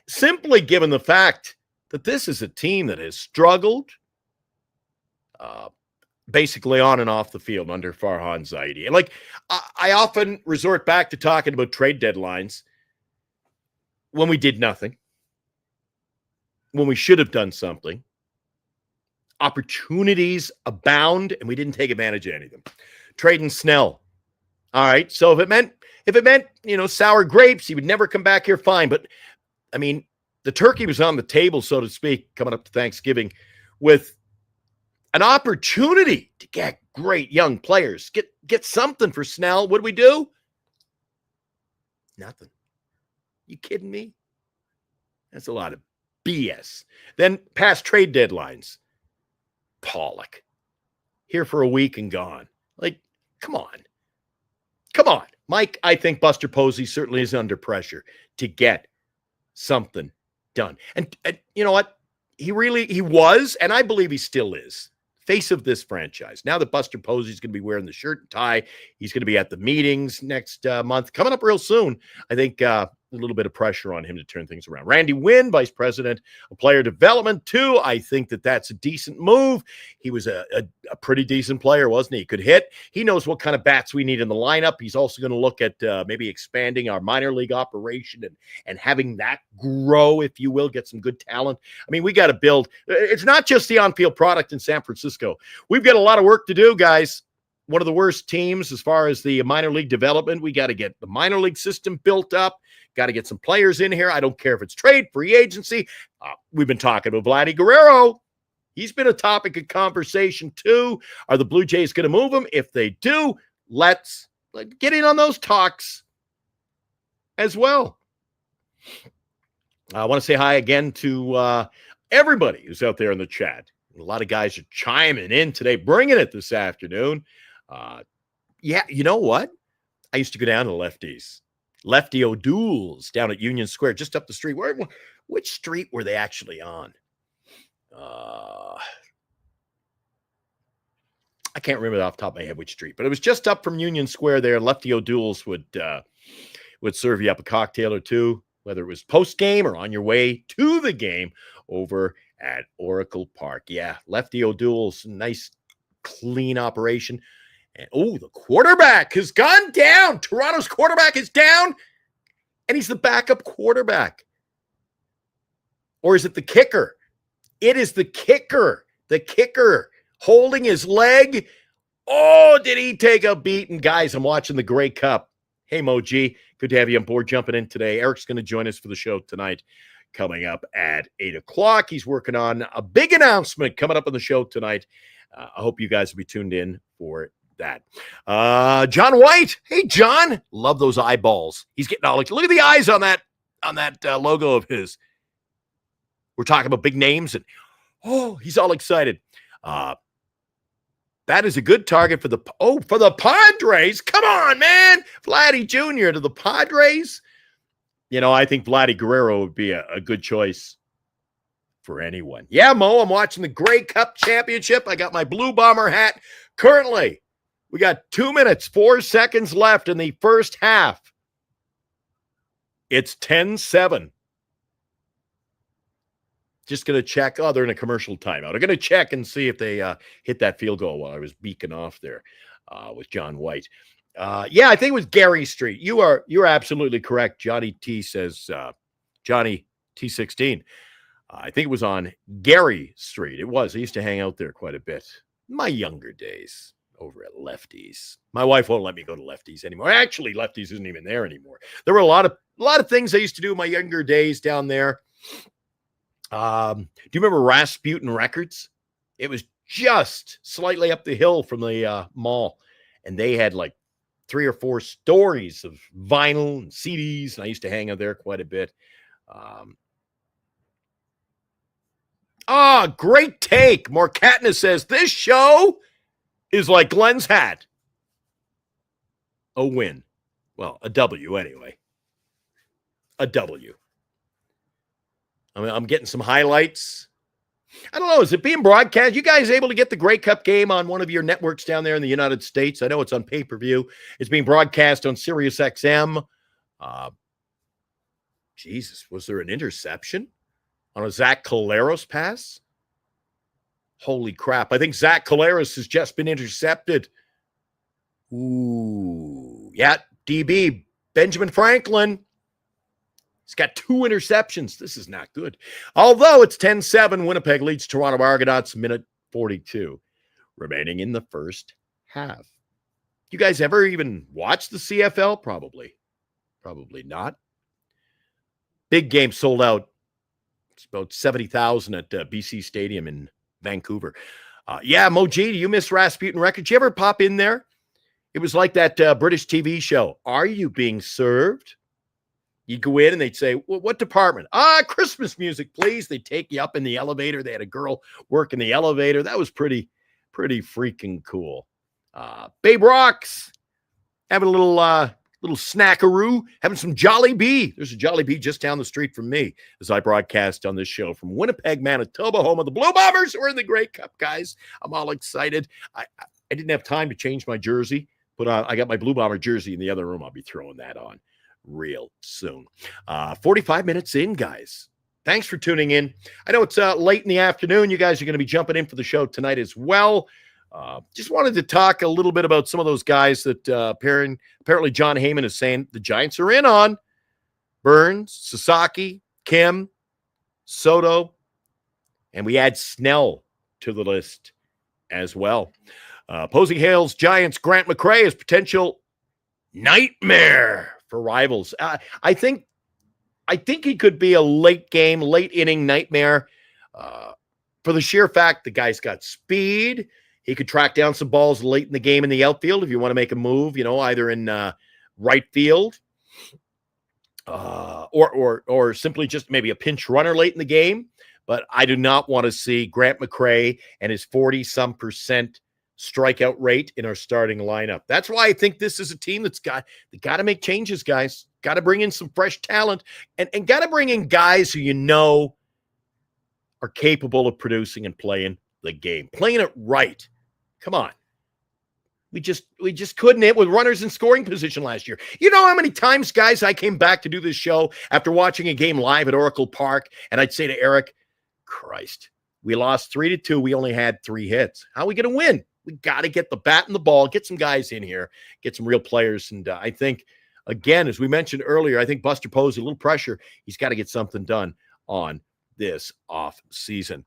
Simply given the fact that this is a team that has struggled basically on and off the field under Farhan Zaidi. Like, I often resort back to talking about trade deadlines when we did nothing, when we should have done something. Opportunities abound, and we didn't take advantage of any of them. Trading Snell. All right, so if it meant, sour grapes, he would never come back here, fine. But, I mean, the turkey was on the table, so to speak, coming up to Thanksgiving, with an opportunity to get great young players. Get something for Snell. What do we do? Nothing. You kidding me? That's a lot of BS. Then past trade deadlines. Pollock. Here for a week and gone. Like, come on. Come on. Mike, I think Buster Posey certainly is under pressure to get something done. And you know what? He was, and I believe he still is, face of this franchise. Now that Buster Posey is going to be wearing the shirt and tie, he's going to be at the meetings next month. Coming up real soon, I think a little bit of pressure on him to turn things around. Randy Wynn, Vice President of Player Development, too. I think that's a decent move. He was a pretty decent player, wasn't he? He could hit. He knows what kind of bats we need in the lineup. He's also going to look at maybe expanding our minor league operation and having that grow, if you will, get some good talent. I mean, we got to build. It's not just the on-field product in San Francisco. We've got a lot of work to do, guys. One of the worst teams as far as the minor league development. We got to get the minor league system built up. Got to get some players in here. I don't care if it's trade, free agency. We've been talking about Vladdy Guerrero. He's been a topic of conversation too. Are the Blue Jays going to move him? If they do, let's get in on those talks as well. I want to say hi again to everybody who's out there in the chat. A lot of guys are chiming in today, bringing it this afternoon. Yeah, you know what? I used to go down to Lefties. Lefty O'Doul's down at Union Square, just up the street. Which street were they actually on? I can't remember off the top of my head which street, but it was just up from Union Square there. Lefty O'Doul's would serve you up a cocktail or two, whether it was post-game or on your way to the game over at Oracle Park. Yeah, Lefty O'Doul's, nice, clean operation. And, the quarterback has gone down. Toronto's quarterback is down, and he's the backup quarterback. Or is it the kicker? It is the kicker. The kicker holding his leg. Oh, did he take a beating? Guys, I'm watching the Grey Cup. Hey, Moji, good to have you on board jumping in today. Eric's going to join us for the show tonight, coming up at 8 o'clock. He's working on a big announcement coming up on the show tonight. I hope you guys will be tuned in for that. John White. Hey, John. Love those eyeballs. He's getting all, look at the eyes on that on that logo of his. We're talking about big names, and he's all excited. That is a good target for the Padres. Come on, man. Vladdy Jr. to the Padres. I think Vladdy Guerrero would be a good choice for anyone. Yeah, Mo, I'm watching the Grey Cup Championship. I got my Blue Bomber hat. Currently, we got 2 minutes, 4 seconds left in the first half. It's 10-7. Just going to check. They're in a commercial timeout. I'm going to check and see if they hit that field goal while I was beaking off there with John White. Yeah, I think it was Gary Street. You're absolutely correct. Johnny T says, Johnny T16. I think it was on Gary Street. It was. I used to hang out there quite a bit. My younger days over at Lefties. My wife won't let me go to Lefties anymore. Actually, Lefties isn't even there anymore. There were a lot of things I used to do in my younger days down there. Do you remember Rasputin Records? It was just slightly up the hill from the mall, and they had like 3 or 4 stories of vinyl and CDs, and I used to hang out there quite a bit. Great take. Morkatna says, this show is like Glenn's hat. A win. Well, a W anyway. A W. I'm getting some highlights. I don't know. Is it being broadcast? You guys able to get the Grey Cup game on one of your networks down there in the United States? I know it's on pay-per-view. It's being broadcast on Sirius XM. Jesus, was there an interception on a Zach Collaros pass? Holy crap. I think Zach Collaros has just been intercepted. Ooh. Yeah, DB, Benjamin Franklin. He's got 2 interceptions. This is not good. Although it's 10-7, Winnipeg leads Toronto Argonauts, minute 42, remaining in the first half. You guys ever even watch the CFL? Probably not. Big game sold out. It's about 70,000 at BC Stadium in Vancouver. Yeah, Moji, do you miss Rasputin Records? Did you ever pop in there? It was like that British TV show. Are you being served? You go in and they'd say, well, what department? Christmas music, please. They'd take you up in the elevator. They had a girl work in the elevator. That was pretty freaking cool. Babe Rocks having a little snackaroo, having some Jolly Bee. There's a Jolly Bee just down the street from me as I broadcast on this show from Winnipeg, Manitoba, home of the Blue Bombers who are in the Grey Cup, guys. I'm all excited. I didn't have time to change my jersey, but I got my Blue Bomber jersey in the other room. I'll be throwing that on real soon. 45 minutes in, guys. Thanks for tuning in. I know it's late in the afternoon. You guys are going to be jumping in for the show tonight as well. Just wanted to talk a little bit about some of those guys that apparently John Heyman is saying the Giants are in on. Burns, Sasaki, Kim, Soto, and we add Snell to the list as well. Posey hails Giants Grant McCray as potential nightmare for rivals. I think he could be a late inning nightmare for the sheer fact the guy's got speed. He could track down some balls late in the game in the outfield if you want to make a move, either in right field or simply just maybe a pinch runner late in the game. But I do not want to see Grant McCray and his 40-some% strikeout rate in our starting lineup. That's why I think this is a team that's got to make changes, guys. Got to bring in some fresh talent and got to bring in guys who are capable of producing and playing the game, playing it right. Come on. We just couldn't hit with runners in scoring position last year. You know how many times, guys, I came back to do this show after watching a game live at Oracle Park, and I'd say to Eric, Christ, we lost 3-2. We only had 3 hits. How are we going to win? We got to get the bat and the ball, get some guys in here, get some real players. And I think, again, as we mentioned earlier, I think Buster Posey, a little pressure. He's got to get something done on this off season.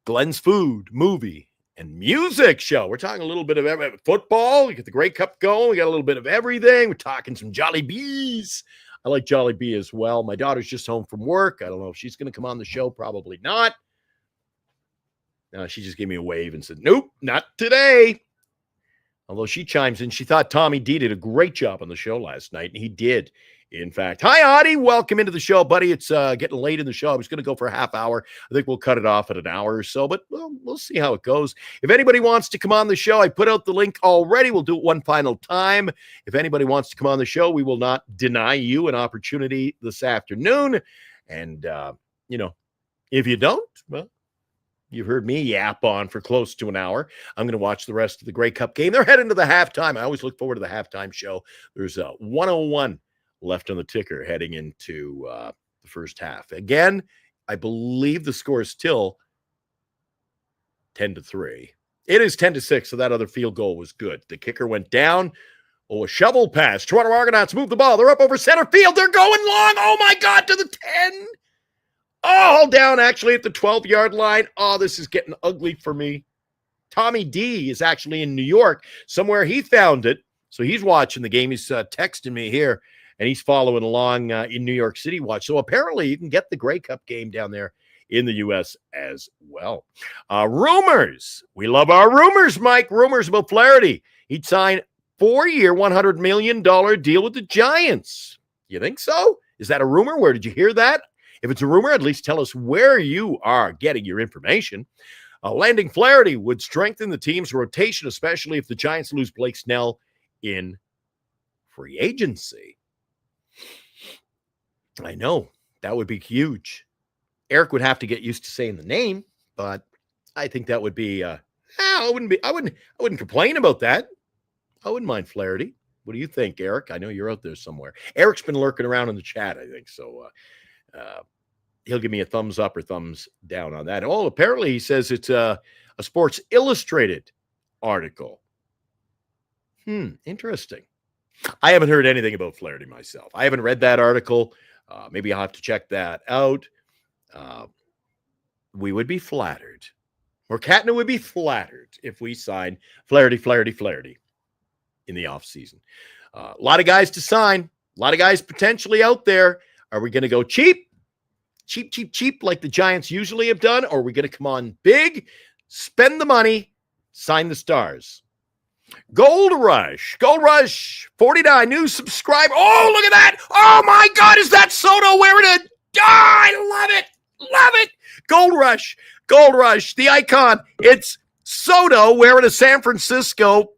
Glenn's Food, Movie, and Music Show. We're talking a little bit of football. We get the Grey Cup going. We got a little bit of everything. We're talking some Jolly Bees. I like Jolly Bee as well. My daughter's just home from work. I don't know if she's going to come on the show. Probably not. She just gave me a wave and said, nope, not today. Although she chimes in, she thought Tommy D did a great job on the show last night, and he did. In fact, hi, Audie. Welcome into the show, buddy. It's getting late in the show. I was going to go for a half hour. I think we'll cut it off at an hour or so, but we'll see how it goes. If anybody wants to come on the show, I put out the link already. We'll do it one final time. If anybody wants to come on the show, we will not deny you an opportunity this afternoon. And, if you don't, well, you've heard me yap on for close to an hour. I'm going to watch the rest of the Grey Cup game. They're heading to the halftime. I always look forward to the halftime show. There's a 101 left on the ticker heading into the first half. Again, I believe the score is still 10-3. It is 10-6, so that other field goal was good. The kicker went down. Oh, a shovel pass. Toronto Argonauts move the ball. They're up over center field. They're going long. Oh, my God, to the 10. Oh, down actually at the 12-yard line. Oh, this is getting ugly for me. Tommy D is actually in New York. Somewhere he found it, so he's watching the game. He's texting me here. And he's following along in New York City watch. So apparently you can get the Grey Cup game down there in the U.S. as well. Rumors. We love our rumors, Mike. Rumors about Flaherty. He'd sign 4-year, $100 million deal with the Giants. You think so? Is that a rumor? Where did you hear that? If it's a rumor, at least tell us where you are getting your information. Landing Flaherty would strengthen the team's rotation, especially if the Giants lose Blake Snell in free agency. I know that would be huge. Eric would have to get used to saying the name, but I think that would be. I wouldn't complain about that. I wouldn't mind Flaherty. What do you think, Eric? I know you're out there somewhere. Eric's been lurking around in the chat, I think. So he'll give me a thumbs up or thumbs down on that. Oh, apparently he says it's a Sports Illustrated article. Interesting. I haven't heard anything about Flaherty myself. I haven't read that article. Maybe I'll have to check that out. We would be flattered, or Katna would be flattered if we signed Flaherty in the offseason. A lot of guys to sign, a lot of guys potentially out there. Are we going to go cheap, like the Giants usually have done? Or are we going to come on big, spend the money, sign the stars? Gold Rush, 49, new subscriber. Oh, look at that. Oh, my God, is that Soto wearing it? Oh, I love it. Gold Rush, the icon. It's Soto wearing a San Francisco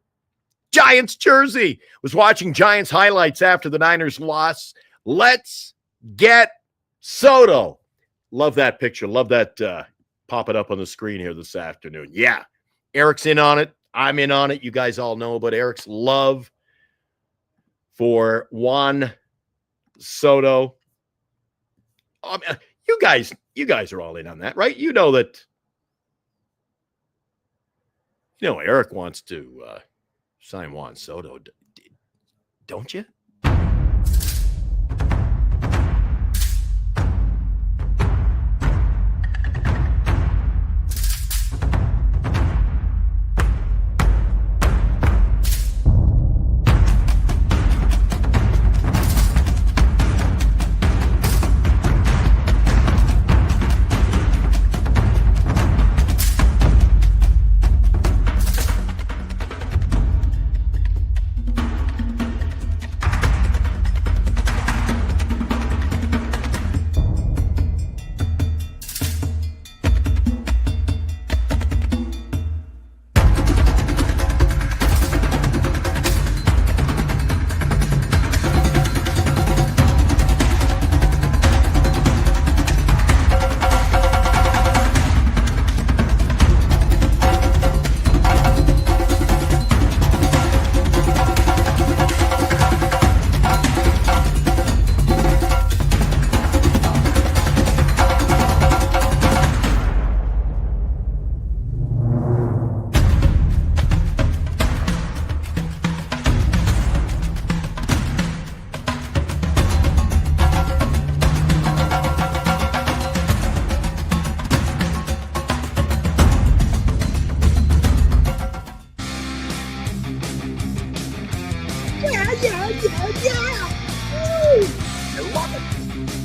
Giants jersey. Was watching Giants highlights after the Niners loss. Let's get Soto. Love that picture. Love that popping up on the screen here this afternoon. Yeah, Eric's in on it. I'm in on it. You guys all know about Eric's love for Juan Soto. You guys are all in on that, right? You know that. Eric wants to sign Juan Soto, don't you?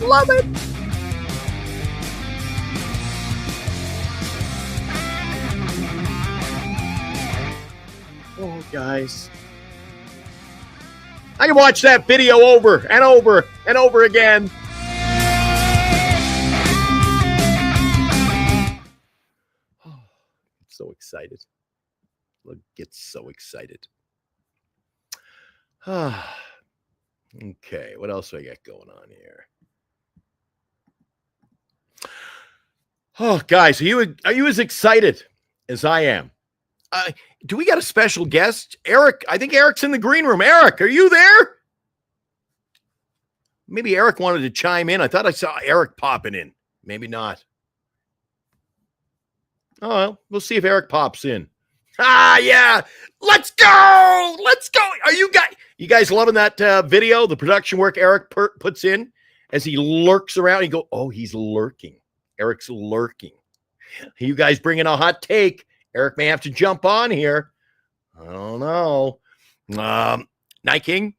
Love it. Oh, guys. I can watch that video over and over and over again. So excited. Look, get so excited. Okay, what else do I got going on here? Oh, guys, are you as excited as I am? Do we got a special guest? Eric, I think Eric's in the green room. Eric, are you there? Maybe Eric wanted to chime in. I thought I saw Eric popping in. Maybe not. Oh, well, we'll see if Eric pops in. Yeah. Let's go. Let's go. Are you guys loving that video, the production work Eric puts in as he lurks around? You go, oh, he's lurking. Eric's lurking. You guys bring in a hot take. Eric may have to jump on here. I don't know. Night King,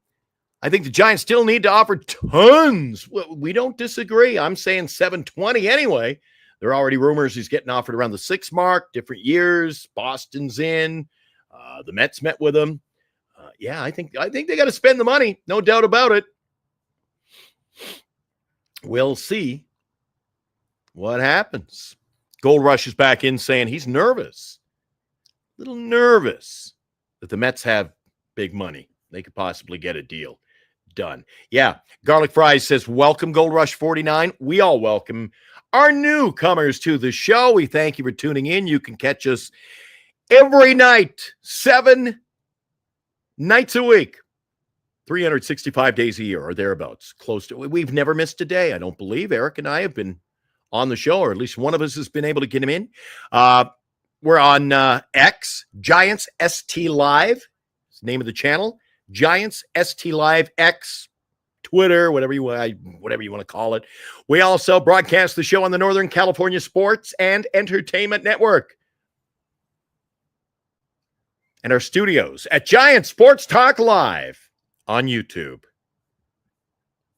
I think the Giants still need to offer tons. We don't disagree. I'm saying 720 anyway. There are already rumors he's getting offered around the 6 mark, different years. Boston's in. The Mets met with him. Yeah, I think they got to spend the money. No doubt about it. We'll see what happens. Gold Rush is back in saying he's nervous. A little nervous that the Mets have big money. They could possibly get a deal done. Yeah, Garlic Fries says, welcome Gold Rush 49. We all welcome our newcomers to the show. We thank you for tuning in. You can catch us every night, 7 nights a week, 365 days a year or thereabouts. Close to, we've never missed a day. I don't believe Eric and I have been on the show, or at least one of us has been able to get him in. We're on X, Giants ST Live. It's the name of the channel. Giants ST Live X, Twitter, whatever you want to call it. We also broadcast the show on the Northern California Sports and Entertainment Network. And our studios at Giant Sports Talk Live on YouTube.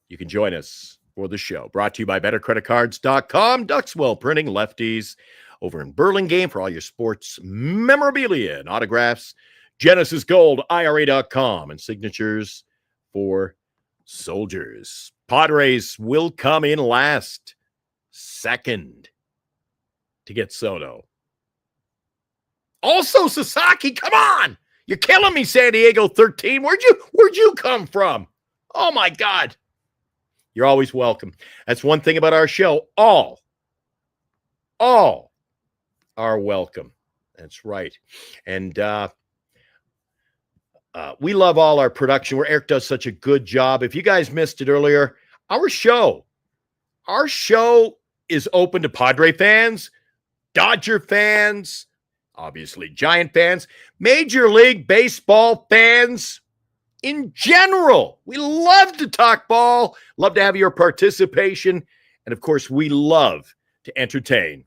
You can join us for the show. Brought to you by BetterCreditCards.com, Duxwell Printing, Lefties over in Burlingame for all your sports memorabilia and autographs. Genesis Gold, IRA.com, and signatures for soldiers. Padres will come in last, second to get Soto. Also, Sasaki, come on! You're killing me, San Diego 13. Where'd you come from? Oh my God. You're always welcome. That's one thing about our show. All are welcome. That's right. And we love all our production where Eric does such a good job. If you guys missed it earlier, our show is open to Padre fans, Dodger fans, obviously Giant fans, Major League Baseball fans in general. We love to talk ball, love to have your participation, and of course, we love to entertain.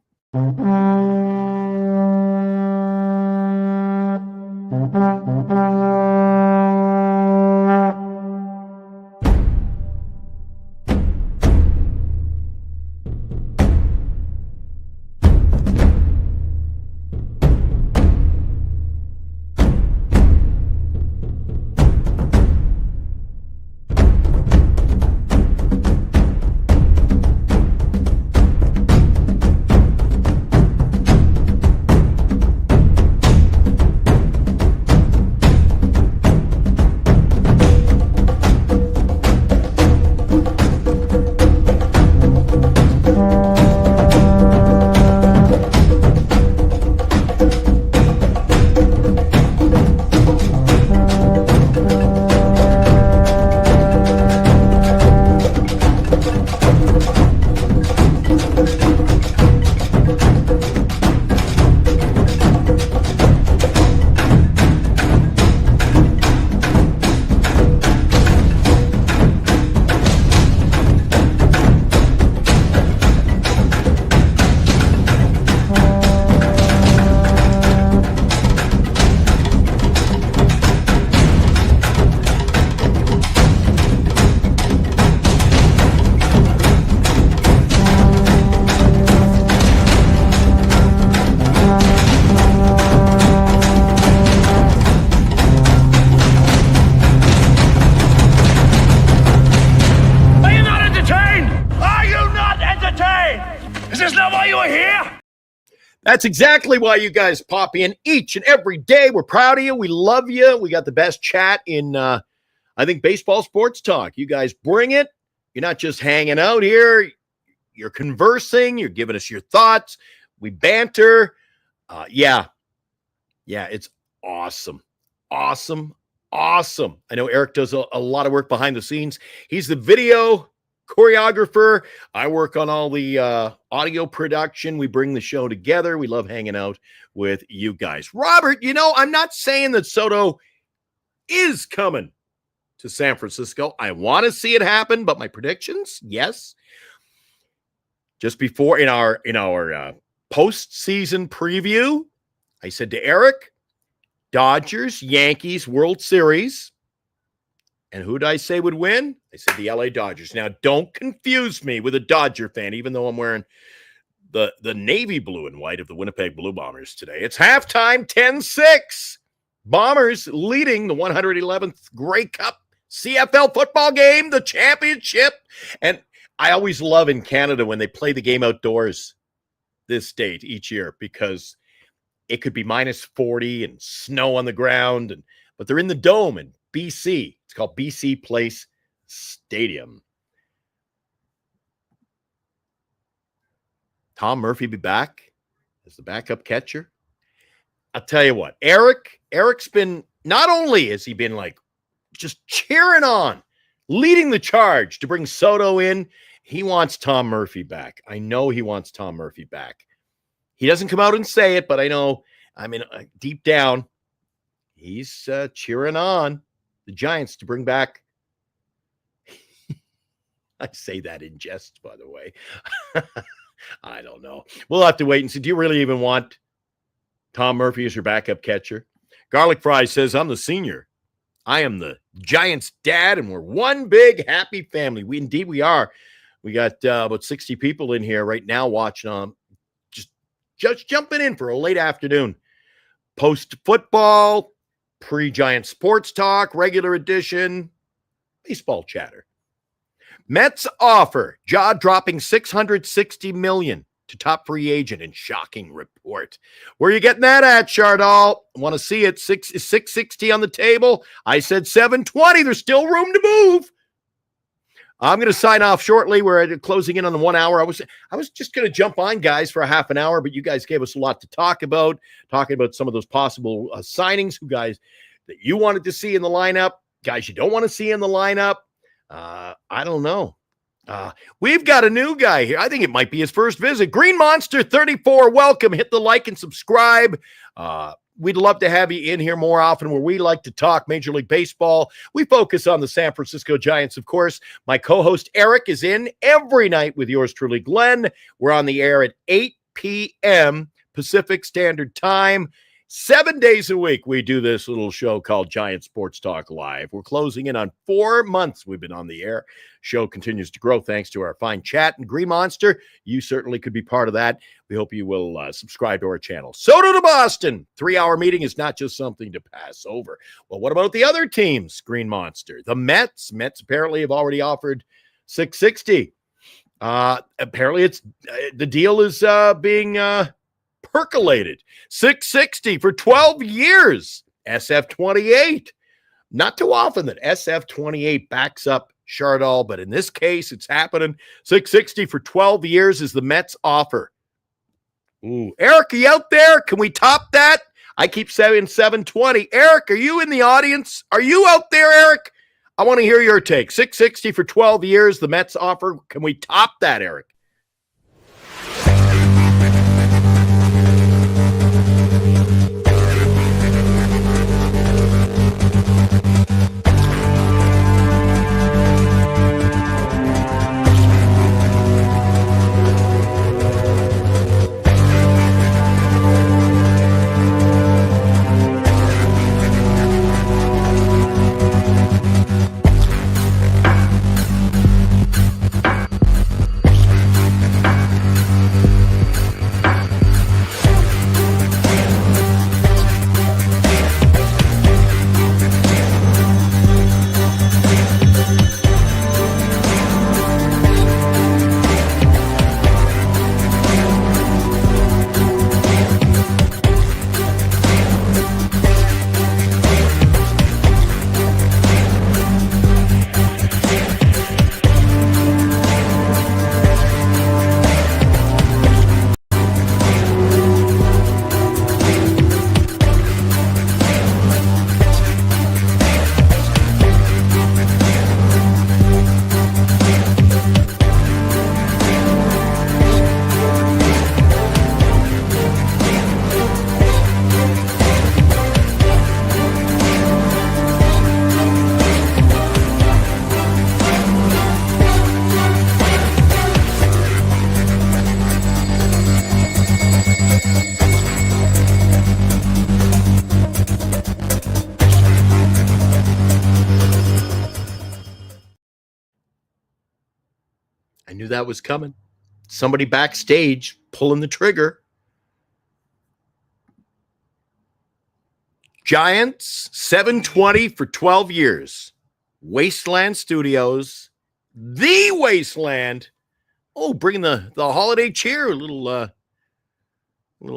That's exactly why you guys pop in each and every day. We're proud of you. We love you. We got the best chat in, I think, baseball sports talk. You guys bring it. You're not just hanging out here. You're conversing. You're giving us your thoughts. We banter. Yeah, it's awesome. Awesome. I know Eric does a lot of work behind the scenes. He's the video choreographer. I work on all the audio production. We bring the show together. We love hanging out with you guys. Robert, I'm not saying that Soto is coming to San Francisco. I want to see it happen, but my predictions, yes. Just before in our postseason preview, I said to Eric, Dodgers, Yankees, World Series. And who did I say would win? I said the LA Dodgers. Now, don't confuse me with a Dodger fan, even though I'm wearing the navy blue and white of the Winnipeg Blue Bombers today. It's halftime, 10-6. Bombers leading the 111th Grey Cup CFL football game, the championship. And I always love in Canada when they play the game outdoors this date each year because it could be minus 40 and snow on the ground, but they're in the dome in BC. It's called BC Place Stadium. Tom Murphy be back as the backup catcher. I'll tell you what, Eric's been, not only has he been like just cheering on, leading the charge to bring Soto in, he wants Tom Murphy back. I know he wants Tom Murphy back. He doesn't come out and say it, but I know, deep down, he's cheering on the Giants to bring back. I say that in jest, by the way. I don't know. We'll have to wait and see. Do you really even want Tom Murphy as your backup catcher? Garlic Fry says, I'm the senior. I am the Giants' dad, and we're one big happy family. We are. We got about 60 people in here right now watching just jumping in for a late afternoon. Post-football, pre-Giant sports talk, regular edition, baseball chatter. Mets offer jaw-dropping $660 million to top free agent in shocking report. Where are you getting that at, Chardal? Want to see it? 660 on the table. I said 720. There's still room to move. I'm going to sign off shortly. We're closing in on the 1 hour. I was just going to jump on, guys, for a half an hour, but you guys gave us a lot to talk about, talking about some of those possible signings, who guys that you wanted to see in the lineup, guys you don't want to see in the lineup. I don't know. We've got a new guy here. I think it might be his first visit. Green Monster 34, welcome. Hit the like and subscribe. We'd love to have you in here more often, where we like to talk Major League Baseball. We focus on the San Francisco Giants, of course. My co-host Eric is in every night with yours truly, Glenn. We're on the air at 8 p.m. Pacific Standard Time. 7 days a week, we do this little show called Giant Sports Talk Live. We're closing in on 4 months we've been on the air. Show continues to grow thanks to our fine chat. And Green Monster, you certainly could be part of that. We hope you will subscribe to our channel. Soto to Boston. 3-hour meeting is not just something to pass over. Well, what about the other teams, Green Monster? The Mets. Mets apparently have already offered $660. Apparently it's the deal is being percolated. $660 for 12 years. SF28. Not too often that SF28 backs up Chardal, but in this case, it's happening. $660 for 12 years is the Mets offer. Ooh, Eric, are you out there? Can we top that? I keep saying 720. Eric, are you in the audience? Are you out there, Eric? I want to hear your take. $660 for 12 years, the Mets offer. Can we top that, Eric? I knew that was coming. Somebody backstage pulling the trigger. Giants, 720 for 12 years. Wasteland Studios, the Wasteland. Oh, bringing the holiday cheer, a little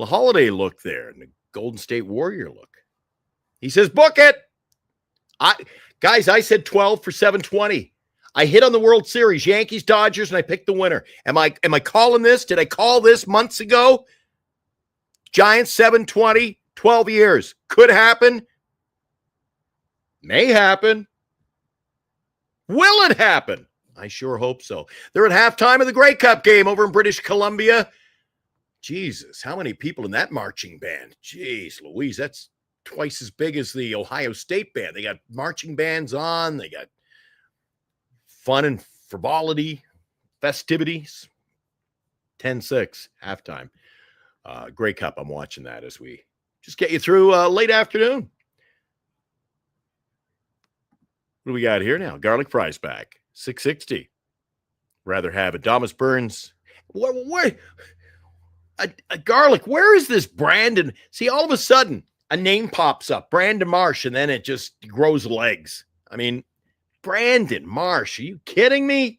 holiday look there, and the Golden State Warrior look. He says, book it. I said 12 for 720. I hit on the World Series, Yankees, Dodgers, and I picked the winner. Am I calling this? Did I call this months ago? Giants, 720, 12 years. Could happen. May happen. Will it happen? I sure hope so. They're at halftime of the Grey Cup game over in British Columbia. Jesus, how many people in that marching band? Jeez Louise, that's twice as big as the Ohio State band. They got marching bands on. They got fun and frivolity, festivities. 10-6, halftime. Grey Cup, I'm watching that as we just get you through late afternoon. What do we got here now? Garlic fries back. $6.60. Rather have Adamas Burns. Where garlic, where is this Brandon? See, all of a sudden, a name pops up, Brandon Marsh, and then it just grows legs. I mean, Brandon Marsh, are you kidding me?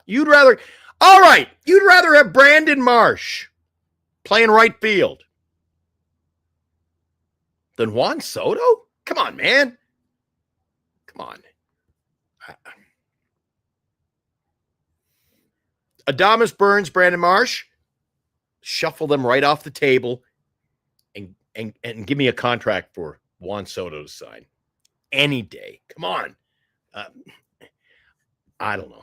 You'd rather have Brandon Marsh playing right field than Juan Soto? Come on, man. Come on. Adamas Burns, Brandon Marsh, shuffle them right off the table and give me a contract for Juan Soto to sign any day. Come on. I don't know.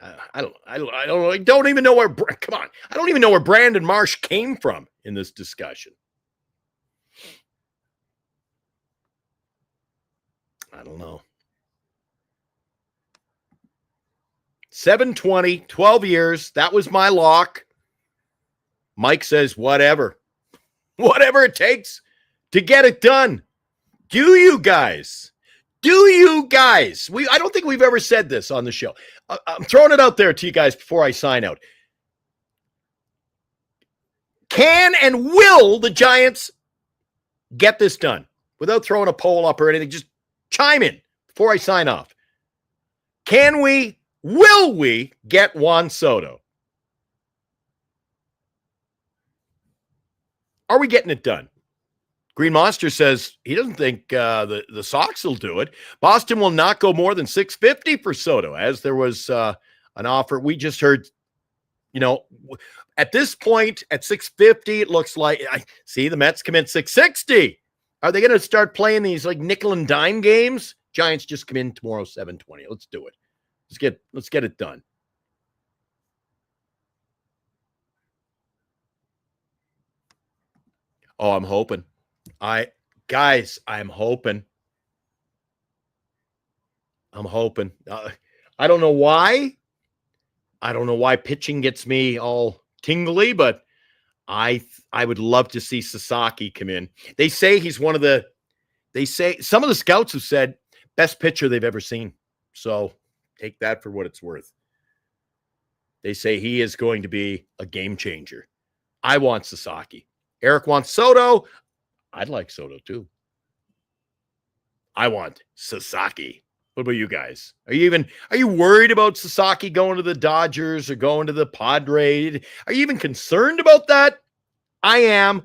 I don't know. I don't even know where. Come on. I don't even know where Brandon Marsh came from in this discussion. I don't know. 720, 12 years. That was my lock. Mike says, whatever it takes to get it done. Do you guys? I don't think we've ever said this on the show. I'm throwing it out there to you guys before I sign out. Can and will the Giants get this done without throwing a poll up or anything? Just chime in before I sign off. Will we get Juan Soto? Are we getting it done? Green Monster says he doesn't think the Sox will do it. Boston will not go more than $650 for Soto, as there was an offer. We just heard, at this point at $650, it looks like I see the Mets come in $660. Are they going to start playing these like nickel and dime games? Giants just come in tomorrow $720. Let's do it. Let's get it done. Oh, I'm hoping. I'm hoping. I don't know why. I don't know why pitching gets me all tingly, but I would love to see Sasaki come in. They say some of the scouts have said best pitcher they've ever seen. So take that for what it's worth. They say he is going to be a game changer. I want Sasaki. Eric wants Soto. I'd like Soto too. I want Sasaki. What about you guys? Are you worried about Sasaki going to the Dodgers or going to the Padres? Are you even concerned about that? I am.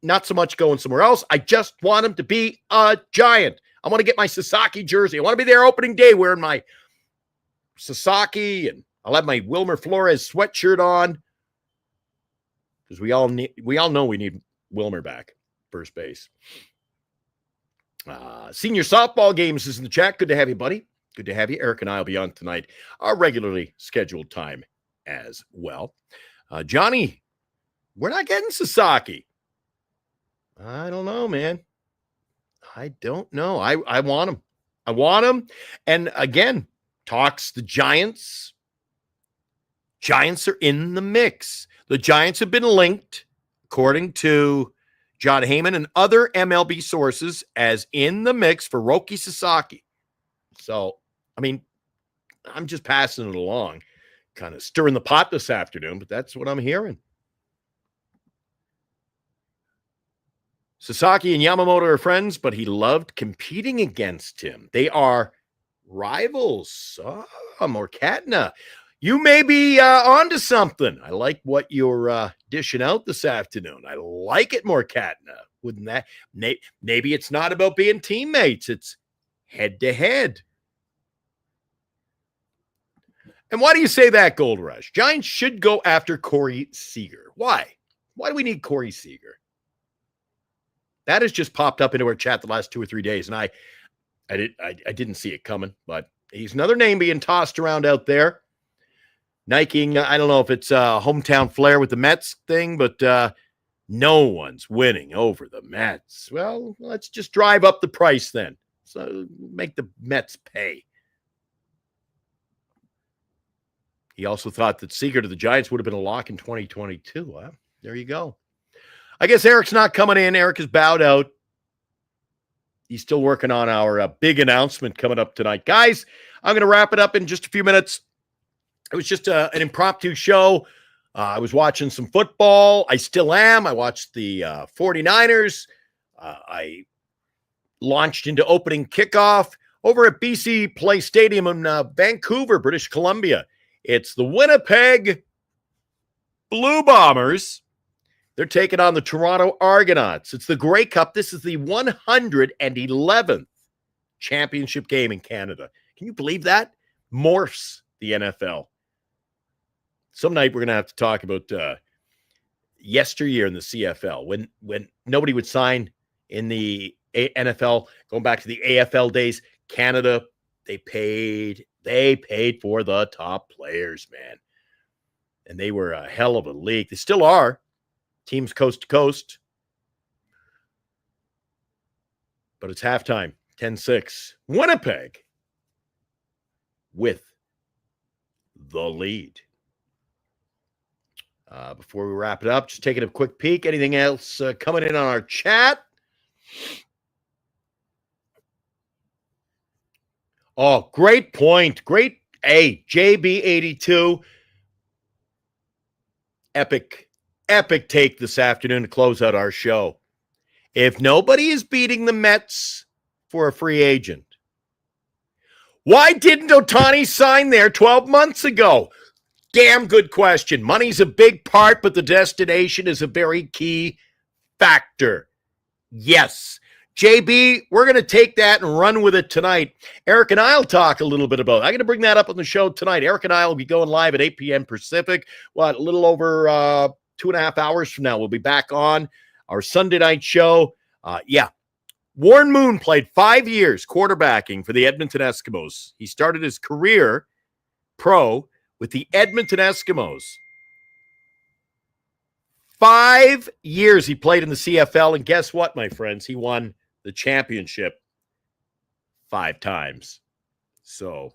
Not so much going somewhere else. I just want him to be a Giant. I want to get my Sasaki jersey. I want to be there opening day wearing my Sasaki, and I'll have my Wilmer Flores sweatshirt on because we all know we need Wilmer back, first base. Senior softball games is in the chat. Good to have you, buddy. Good to have you. Eric and I will be on tonight, our regularly scheduled time as well. Johnny, we're not getting Sasaki. I don't know, man. I don't know. I want him. I want him. And again, talks the Giants. Giants are in the mix. The Giants have been linked, according to John Heyman and other MLB sources, as in the mix for Roki Sasaki. So, I mean, I'm just passing it along kind of stirring the pot this afternoon, but that's what I'm hearing. Sasaki and Yamamoto are friends, but he loved competing against him. They are rivals. Morkatna, you may be onto something. I like what you're dishing out this afternoon. I like it, Morkatna. Wouldn't that? Maybe it's not about being teammates. It's head-to-head. And why do you say that, Gold Rush? Giants should go after Corey Seager. Why? Why do we need Corey Seager? That has just popped up into our chat the last 2 or 3 days, and I didn't see it coming, but he's another name being tossed around out there. Nike, I don't know if it's hometown flair with the Mets thing, but no one's winning over the Mets. Well, let's just drive up the price then. So make the Mets pay. He also thought that Seager to the Giants would have been a lock in 2022. Well, there you go. I guess Eric's not coming in. Eric is bowed out. He's still working on our big announcement coming up tonight. Guys, I'm going to wrap it up in just a few minutes. It was just an impromptu show. I was watching some football. I still am. I watched the 49ers. I launched into opening kickoff over at BC Place Stadium in Vancouver, British Columbia. It's the Winnipeg Blue Bombers. They're taking on the Toronto Argonauts. It's the Grey Cup. This is the 111th championship game in Canada. Can you believe that? Morphs the NFL. Some night we're going to have to talk about yesteryear in the CFL when nobody would sign in the NFL, going back to the AFL days. Canada, they paid for the top players, man. And they were a hell of a league. They still are. Teams coast to coast. But it's halftime, 10-6. Winnipeg with the lead. Before we wrap it up, just taking a quick peek. Anything else coming in on our chat? Oh, great point. Great. Hey, JB82. Epic take this afternoon to close out our show. If nobody is beating the Mets for a free agent, why didn't Ohtani sign there 12 months ago? Damn good question. Money's a big part, but the destination is a very key factor. Yes. JB, we're going to take that and run with it tonight. Eric and I will talk a little bit about it. I'm going to bring that up on the show tonight. Eric and I will be going live at 8 p.m. Pacific. A little over 2.5 hours from now, we'll be back on our Sunday night show. Warren Moon played 5 years quarterbacking for the Edmonton Eskimos. He started his career pro with the Edmonton Eskimos. 5 years he played in the CFL, and guess what, my friends? He won the championship 5 times. So,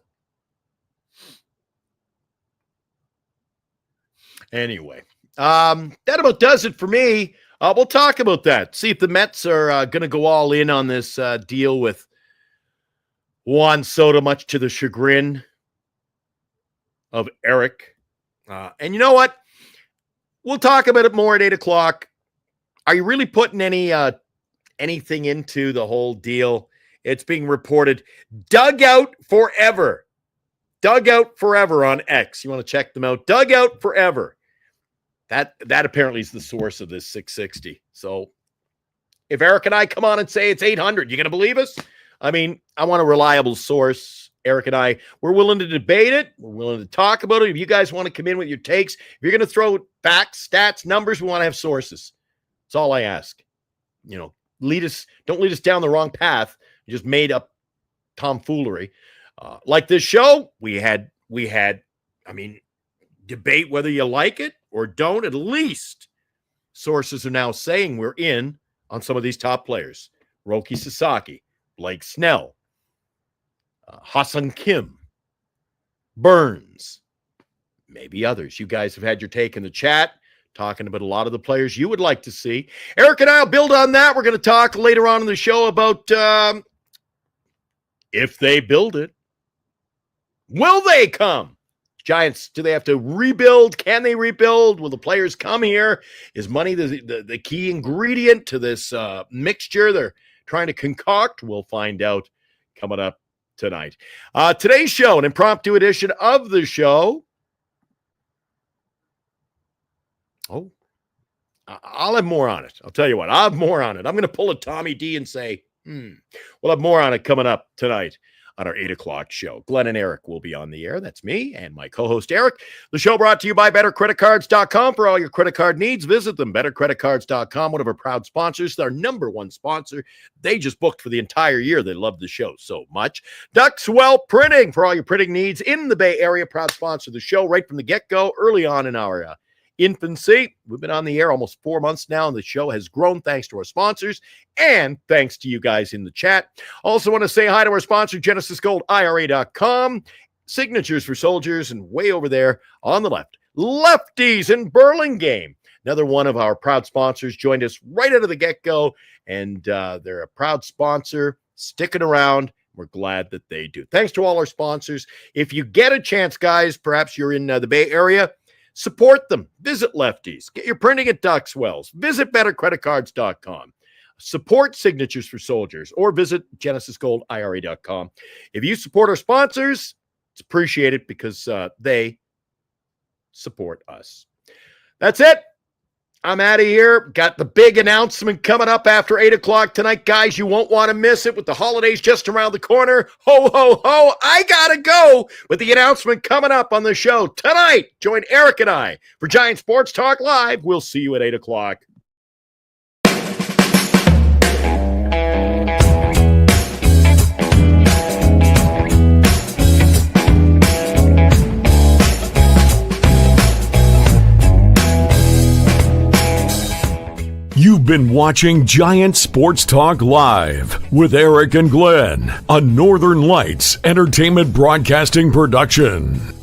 anyway, that about does it for me. We'll talk about that. See if the Mets are going to go all in on this deal with Juan Soto, much to the chagrin of Eric. And you know what? We'll talk about it more at 8 o'clock. Are you really putting anything into the whole deal? It's being reported. Dugout Forever. Dugout Forever on X. You want to check them out? Dugout Forever. That apparently is the source of this 660. So if Eric and I come on and say it's 800, you going to believe us? I mean, I want a reliable source. Eric and I, we're willing to debate it. We're willing to talk about it. If you guys want to come in with your takes, if you're going to throw facts, stats, numbers, we want to have sources. That's all I ask. You know, don't lead us down the wrong path. You just made up tomfoolery. Like this show, we had, debate whether you like it or don't. At least sources are now saying we're in on some of these top players. Roki Sasaki, Blake Snell, Hassan Kim, Burns, maybe others. You guys have had your take in the chat, talking about a lot of the players you would like to see. Eric and I will build on that. We're going to talk later on in the show about if they build it, will they come? Giants, do they have to rebuild? Can they rebuild? Will the players come here? Is money the key ingredient to this mixture they're trying to concoct? We'll find out coming up tonight. Today's show, an impromptu edition of the show. Oh, I'll have more on it. I'll tell you what, I'll have more on it. I'm going to pull a Tommy D and say, we'll have more on it coming up tonight on our 8 o'clock show. Glenn and Eric will be on the air. That's me and my co-host Eric. The show brought to you by BetterCreditCards.com. For all your credit card needs, visit them. BetterCreditCards.com, one of our proud sponsors, our number one sponsor. They just booked for the entire year. They love the show so much. Duxwell Printing, for all your printing needs in the Bay Area. Proud sponsor of the show right from the get-go, early on in our infancy. We've been on the air almost 4 months now, and the show has grown thanks to our sponsors and thanks to you guys in the chat. Also want to say hi to our sponsor, GenesisGoldIRA.com. Signatures for soldiers, and way over there on the left, Lefties in Burlingame. Another one of our proud sponsors joined us right out of the get-go, and they're a proud sponsor, sticking around. We're glad that they do. Thanks to all our sponsors. If you get a chance, guys, perhaps you're in the Bay Area, support them. Visit Lefties. Get your printing at Duxwell's. Visit BetterCreditCards.com. Support Signatures for Soldiers, or visit GenesisGoldIRA.com. If you support our sponsors, it's appreciated because they support us. That's it. I'm out of here. Got the big announcement coming up after 8 o'clock tonight. Guys, you won't want to miss it with the holidays just around the corner. Ho, ho, ho. I got to go with the announcement coming up on the show tonight. Join Eric and I for Giant Sports Talk Live. We'll see you at 8 o'clock. You've been watching Giant Sports Talk Live with Eric and Glenn, a Northern Lights Entertainment Broadcasting production.